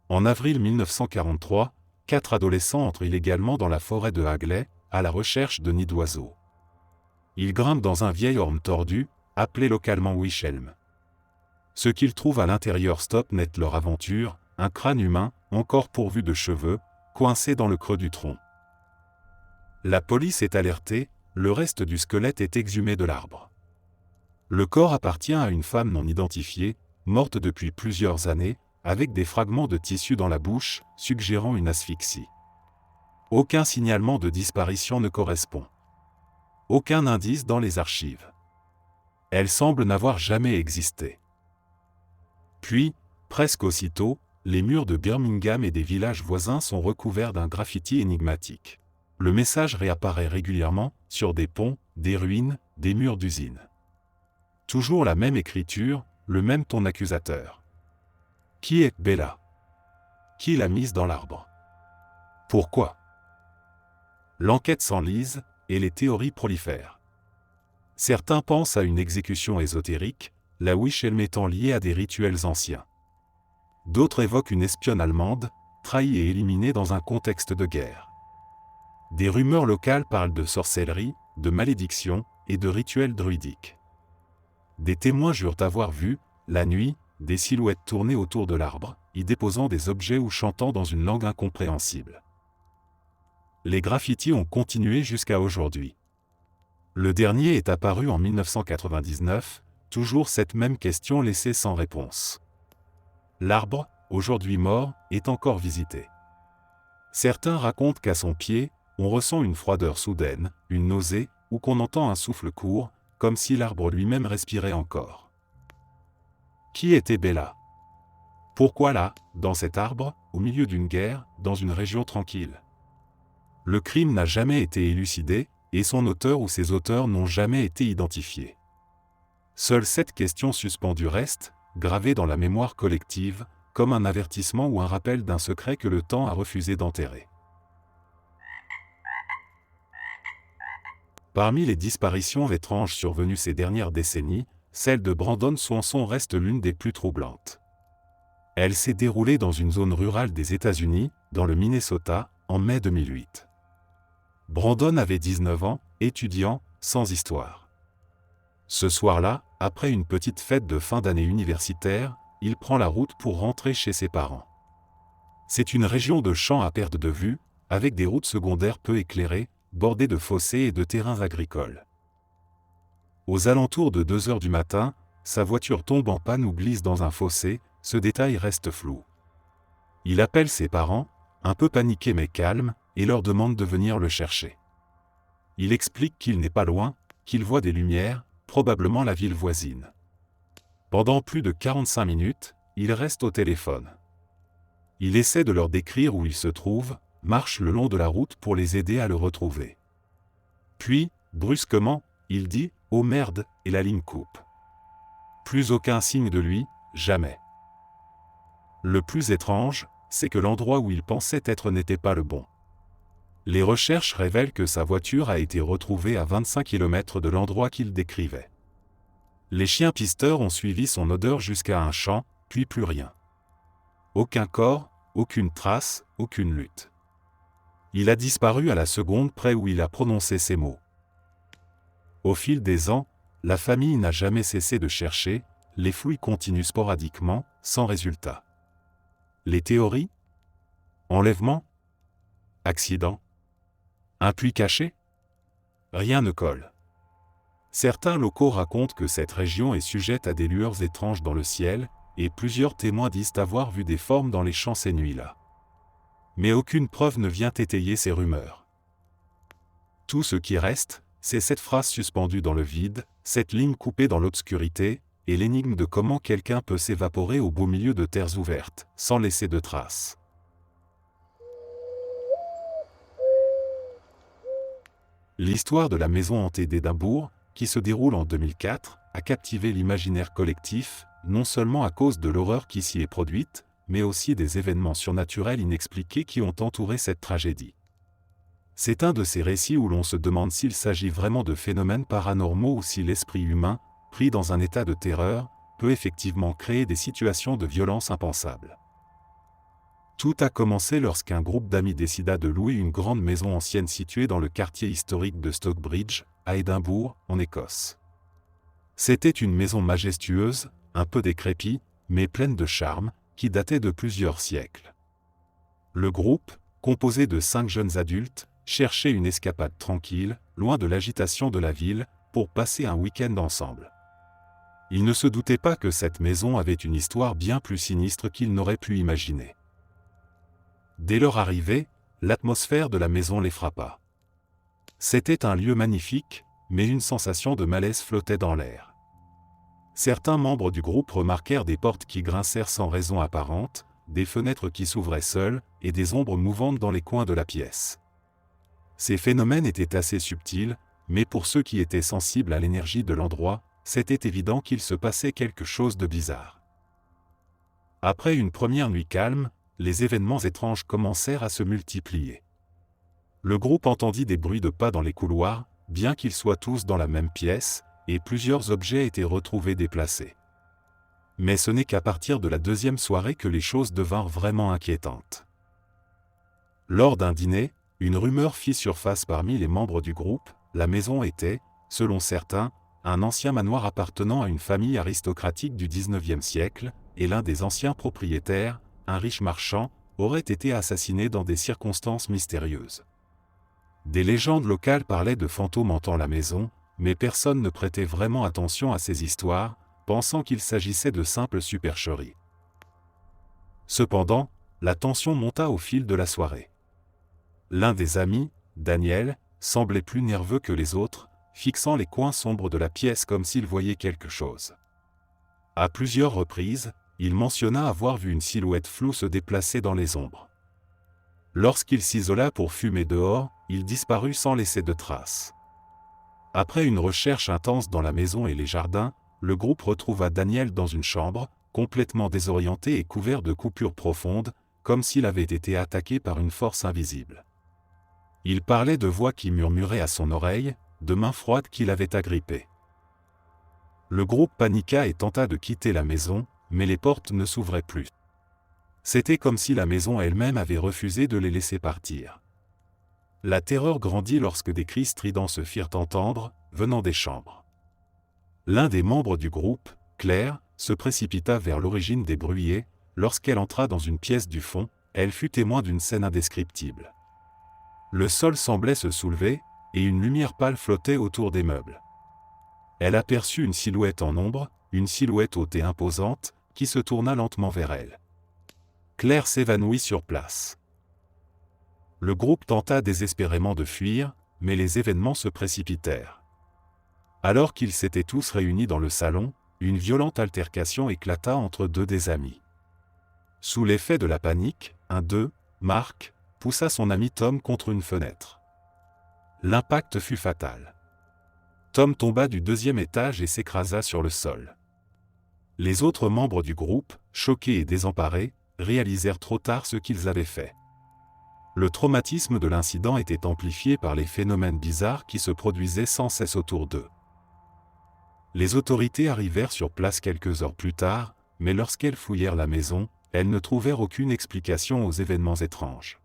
Speaker 1: En avril 1943, 4 adolescents entrent illégalement dans la forêt de Hagley, à la recherche de nids d'oiseaux. Ils grimpent dans un vieil orme tordu, appelé localement Wishelm. Ce qu'ils trouvent à l'intérieur stoppe net leur aventure, un crâne humain, encore pourvu de cheveux, coincé dans le creux du tronc. La police est alertée, le reste du squelette est exhumé de l'arbre. Le corps appartient à une femme non identifiée, morte depuis plusieurs années, avec des fragments de tissu dans la bouche, suggérant une asphyxie. Aucun signalement de disparition ne correspond. Aucun indice dans les archives. Elle semble n'avoir jamais existé. Puis, presque aussitôt, les murs de Birmingham et des villages voisins sont recouverts d'un graffiti énigmatique. Le message réapparaît régulièrement, sur des ponts, des ruines, des murs d'usines. Toujours la même écriture, le même ton accusateur. Qui est Bella? Qui l'a mise dans l'arbre? Pourquoi? L'enquête s'enlise, et les théories prolifèrent. Certains pensent à une exécution ésotérique, la Wishelm étant liée à des rituels anciens. D'autres évoquent une espionne allemande, trahie et éliminée dans un contexte de guerre. Des rumeurs locales parlent de sorcellerie, de malédiction et de rituels druidiques. Des témoins jurent avoir vu, la nuit, des silhouettes tourner autour de l'arbre, y déposant des objets ou chantant dans une langue incompréhensible. Les graffitis ont continué jusqu'à aujourd'hui. Le dernier est apparu en 1999, toujours cette même question laissée sans réponse. L'arbre, aujourd'hui mort, est encore visité. Certains racontent qu'à son pied, on ressent une froideur soudaine, une nausée, ou qu'on entend un souffle court, comme si l'arbre lui-même respirait encore. Qui était Bella? Pourquoi là, dans cet arbre, au milieu d'une guerre, dans une région tranquille? Le crime n'a jamais été élucidé, et son auteur ou ses auteurs n'ont jamais été identifiés. Seule cette question suspendue reste, gravée dans la mémoire collective, comme un avertissement ou un rappel d'un secret que le temps a refusé d'enterrer. Parmi les disparitions étranges survenues ces dernières décennies, celle de Brandon Swanson reste l'une des plus troublantes. Elle s'est déroulée dans une zone rurale des États-Unis, dans le Minnesota, en mai 2008. Brandon avait 19 ans, étudiant, sans histoire. Ce soir-là, après une petite fête de fin d'année universitaire, il prend la route pour rentrer chez ses parents. C'est une région de champs à perte de vue, avec des routes secondaires peu éclairées, bordées de fossés et de terrains agricoles. Aux alentours de 2 heures du matin, sa voiture tombe en panne ou glisse dans un fossé, ce détail reste flou. Il appelle ses parents, un peu paniqué mais calme, et leur demande de venir le chercher. Il explique qu'il n'est pas loin, qu'il voit des lumières, probablement la ville voisine. Pendant plus de 45 minutes, il reste au téléphone. Il essaie de leur décrire où il se trouve, marche le long de la route pour les aider à le retrouver. Puis, brusquement, il dit « Oh merde » et la ligne coupe. Plus aucun signe de lui, jamais. Le plus étrange, c'est que l'endroit où il pensait être n'était pas le bon. Les recherches révèlent que sa voiture a été retrouvée à 25 km de l'endroit qu'il décrivait. Les chiens pisteurs ont suivi son odeur jusqu'à un champ, puis plus rien. Aucun corps, aucune trace, aucune lutte. Il a disparu à la seconde près où il a prononcé ces mots. Au fil des ans, la famille n'a jamais cessé de chercher, les fouilles continuent sporadiquement, sans résultat. Les théories ? Enlèvement ? Accident ? Un puits caché ? Rien ne colle. Certains locaux racontent que cette région est sujette à des lueurs étranges dans le ciel, et plusieurs témoins disent avoir vu des formes dans les champs ces nuits-là. Mais aucune preuve ne vient étayer ces rumeurs. Tout ce qui reste, c'est cette phrase suspendue dans le vide, cette ligne coupée dans l'obscurité, et l'énigme de comment quelqu'un peut s'évaporer au beau milieu de terres ouvertes, sans laisser de traces. L'histoire de la maison hantée d'Édimbourg, qui se déroule en 2004, a captivé l'imaginaire collectif, non seulement à cause de l'horreur qui s'y est produite, mais aussi des événements surnaturels inexpliqués qui ont entouré cette tragédie. C'est un de ces récits où l'on se demande s'il s'agit vraiment de phénomènes paranormaux ou si l'esprit humain, pris dans un état de terreur, peut effectivement créer des situations de violence impensables. Tout a commencé lorsqu'un groupe d'amis décida de louer une grande maison ancienne située dans le quartier historique de Stockbridge, à Édimbourg, en Écosse. C'était une maison majestueuse, un peu décrépite, mais pleine de charme, qui datait de plusieurs siècles. Le groupe, composé de 5 jeunes adultes, cherchait une escapade tranquille, loin de l'agitation de la ville, pour passer un week-end ensemble. Ils ne se doutaient pas que cette maison avait une histoire bien plus sinistre qu'ils n'auraient pu imaginer. Dès leur arrivée, l'atmosphère de la maison les frappa. C'était un lieu magnifique, mais une sensation de malaise flottait dans l'air. Certains membres du groupe remarquèrent des portes qui grincèrent sans raison apparente, des fenêtres qui s'ouvraient seules, et des ombres mouvantes dans les coins de la pièce. Ces phénomènes étaient assez subtils, mais pour ceux qui étaient sensibles à l'énergie de l'endroit, c'était évident qu'il se passait quelque chose de bizarre. Après une première nuit calme, les événements étranges commencèrent à se multiplier. Le groupe entendit des bruits de pas dans les couloirs, bien qu'ils soient tous dans la même pièce, et plusieurs objets étaient retrouvés déplacés. Mais ce n'est qu'à partir de la deuxième soirée que les choses devinrent vraiment inquiétantes. Lors d'un dîner, une rumeur fit surface parmi les membres du groupe, la maison était, selon certains, un ancien manoir appartenant à une famille aristocratique du XIXe siècle, et l'un des anciens propriétaires, un riche marchand, aurait été assassiné dans des circonstances mystérieuses. Des légendes locales parlaient de fantômes hantant la maison, mais personne ne prêtait vraiment attention à ces histoires, pensant qu'il s'agissait de simples supercheries. Cependant, la tension monta au fil de la soirée. L'un des amis, Daniel, semblait plus nerveux que les autres, fixant les coins sombres de la pièce comme s'il voyait quelque chose. À plusieurs reprises, il mentionna avoir vu une silhouette floue se déplacer dans les ombres. Lorsqu'il s'isola pour fumer dehors, il disparut sans laisser de traces. Après une recherche intense dans la maison et les jardins, le groupe retrouva Daniel dans une chambre, complètement désorienté et couvert de coupures profondes, comme s'il avait été attaqué par une force invisible. Il parlait de voix qui murmuraient à son oreille, de mains froides qui l'avaient agrippé. Le groupe paniqua et tenta de quitter la maison, mais les portes ne s'ouvraient plus. C'était comme si la maison elle-même avait refusé de les laisser partir. La terreur grandit lorsque des cris stridents se firent entendre, venant des chambres. L'un des membres du groupe, Claire, se précipita vers l'origine des bruits et, lorsqu'elle entra dans une pièce du fond, elle fut témoin d'une scène indescriptible. Le sol semblait se soulever, et une lumière pâle flottait autour des meubles. Elle aperçut une silhouette en ombre, une silhouette haute et imposante, qui se tourna lentement vers elle. Claire s'évanouit sur place. Le groupe tenta désespérément de fuir, mais les événements se précipitèrent. Alors qu'ils s'étaient tous réunis dans le salon, une violente altercation éclata entre deux des amis. Sous l'effet de la panique, un d'eux, Mark, poussa son ami Tom contre une fenêtre. L'impact fut fatal. Tom tomba du 2e étage et s'écrasa sur le sol. Les autres membres du groupe, choqués et désemparés, réalisèrent trop tard ce qu'ils avaient fait. Le traumatisme de l'incident était amplifié par les phénomènes bizarres qui se produisaient sans cesse autour d'eux. Les autorités arrivèrent sur place quelques heures plus tard, mais lorsqu'elles fouillèrent la maison, elles ne trouvèrent aucune explication aux événements étranges.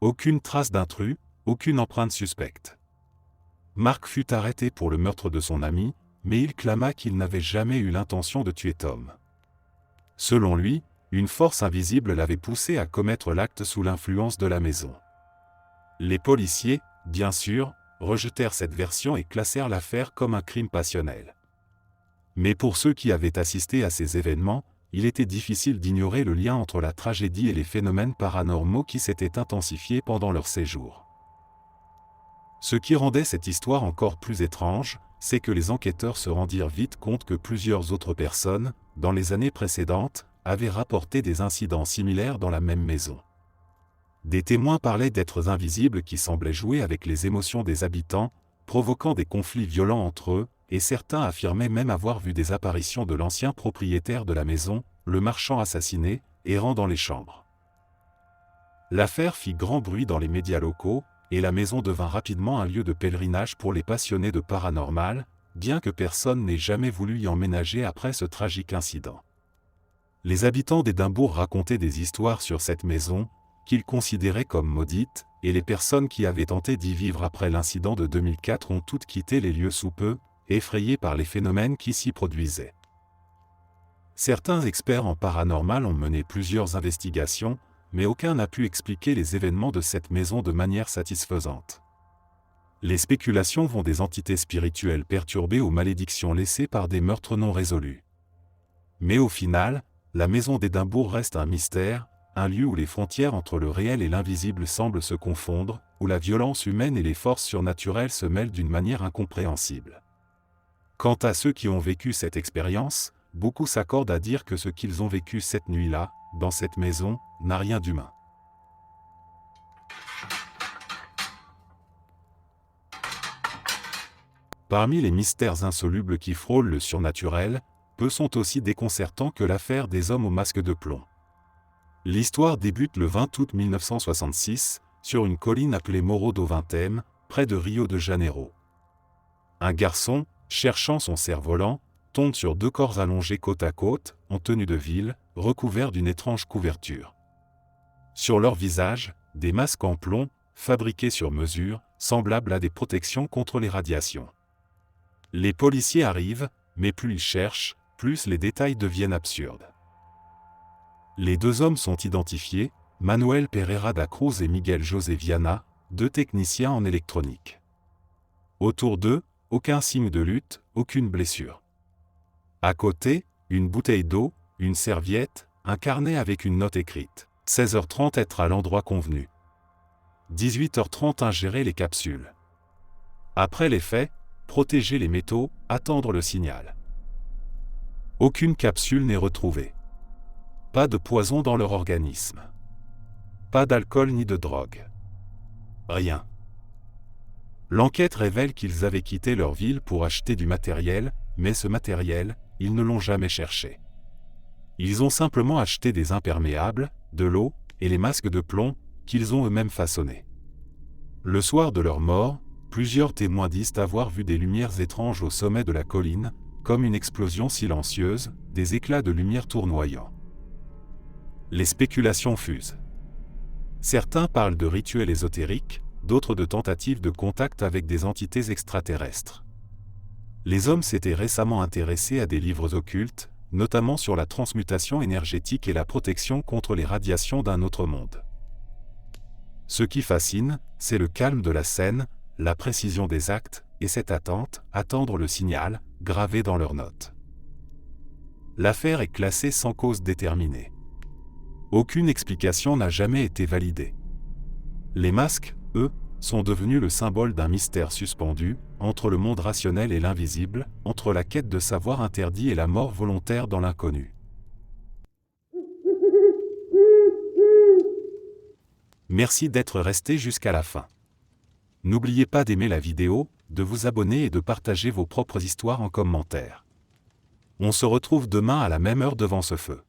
Speaker 1: Aucune trace d'intrus, aucune empreinte suspecte. Mark fut arrêté pour le meurtre de son ami, mais il clama qu'il n'avait jamais eu l'intention de tuer Tom. Selon lui, une force invisible l'avait poussé à commettre l'acte sous l'influence de la maison. Les policiers, bien sûr, rejetèrent cette version et classèrent l'affaire comme un crime passionnel. Mais pour ceux qui avaient assisté à ces événements, il était difficile d'ignorer le lien entre la tragédie et les phénomènes paranormaux qui s'étaient intensifiés pendant leur séjour. Ce qui rendait cette histoire encore plus étrange, c'est que les enquêteurs se rendirent vite compte que plusieurs autres personnes, dans les années précédentes, avaient rapporté des incidents similaires dans la même maison. Des témoins parlaient d'êtres invisibles qui semblaient jouer avec les émotions des habitants, provoquant des conflits violents entre eux, et certains affirmaient même avoir vu des apparitions de l'ancien propriétaire de la maison, le marchand assassiné, errant dans les chambres. L'affaire fit grand bruit dans les médias locaux, et la maison devint rapidement un lieu de pèlerinage pour les passionnés de paranormal, bien que personne n'ait jamais voulu y emménager après ce tragique incident. Les habitants d'Édimbourg racontaient des histoires sur cette maison, qu'ils considéraient comme maudite, et les personnes qui avaient tenté d'y vivre après l'incident de 2004 ont toutes quitté les lieux sous peu, effrayés par les phénomènes qui s'y produisaient. Certains experts en paranormal ont mené plusieurs investigations, mais aucun n'a pu expliquer les événements de cette maison de manière satisfaisante. Les spéculations vont des entités spirituelles perturbées aux malédictions laissées par des meurtres non résolus. Mais au final, la maison d'Édimbourg reste un mystère, un lieu où les frontières entre le réel et l'invisible semblent se confondre, où la violence humaine et les forces surnaturelles se mêlent d'une manière incompréhensible. Quant à ceux qui ont vécu cette expérience, beaucoup s'accordent à dire que ce qu'ils ont vécu cette nuit-là, dans cette maison, n'a rien d'humain. Parmi les mystères insolubles qui frôlent le surnaturel, peu sont aussi déconcertants que l'affaire des hommes au masque de plomb. L'histoire débute le 20 août 1966, sur une colline appelée Morro do Vintém, près de Rio de Janeiro. Un garçon, cherchant son cerf-volant, tombe sur deux corps allongés côte à côte, en tenue de ville, recouverts d'une étrange couverture. Sur leur visage, des masques en plomb, fabriqués sur mesure, semblables à des protections contre les radiations. Les policiers arrivent, mais plus ils cherchent, plus les détails deviennent absurdes. Les deux hommes sont identifiés, Manuel Pereira da Cruz et Miguel José Viana, deux techniciens en électronique. Autour d'eux, aucun signe de lutte, aucune blessure. À côté, une bouteille d'eau, une serviette, un carnet avec une note écrite. 16h30 être à l'endroit convenu. 18h30 ingérer les capsules. Après les faits, protéger les métaux, attendre le signal. Aucune capsule n'est retrouvée. Pas de poison dans leur organisme. Pas d'alcool ni de drogue. Rien. L'enquête révèle qu'ils avaient quitté leur ville pour acheter du matériel, mais ce matériel, ils ne l'ont jamais cherché. Ils ont simplement acheté des imperméables, de l'eau, et les masques de plomb, qu'ils ont eux-mêmes façonnés. Le soir de leur mort, plusieurs témoins disent avoir vu des lumières étranges au sommet de la colline, comme une explosion silencieuse, des éclats de lumière tournoyants. Les spéculations fusent. Certains parlent de rituels ésotériques, d'autres de tentatives de contact avec des entités extraterrestres. Les hommes s'étaient récemment intéressés à des livres occultes, notamment sur la transmutation énergétique et la protection contre les radiations d'un autre monde. Ce qui fascine, c'est le calme de la scène, la précision des actes, et cette attente, attendre le signal, gravé dans leurs notes. L'affaire est classée sans cause déterminée. Aucune explication n'a jamais été validée. Les masques, eux, sont devenus le symbole d'un mystère suspendu, entre le monde rationnel et l'invisible, entre la quête de savoir interdit et la mort volontaire dans l'inconnu. Merci d'être resté jusqu'à la fin. N'oubliez pas d'aimer la vidéo, de vous abonner et de partager vos propres histoires en commentaire. On se retrouve demain à la même heure devant ce feu.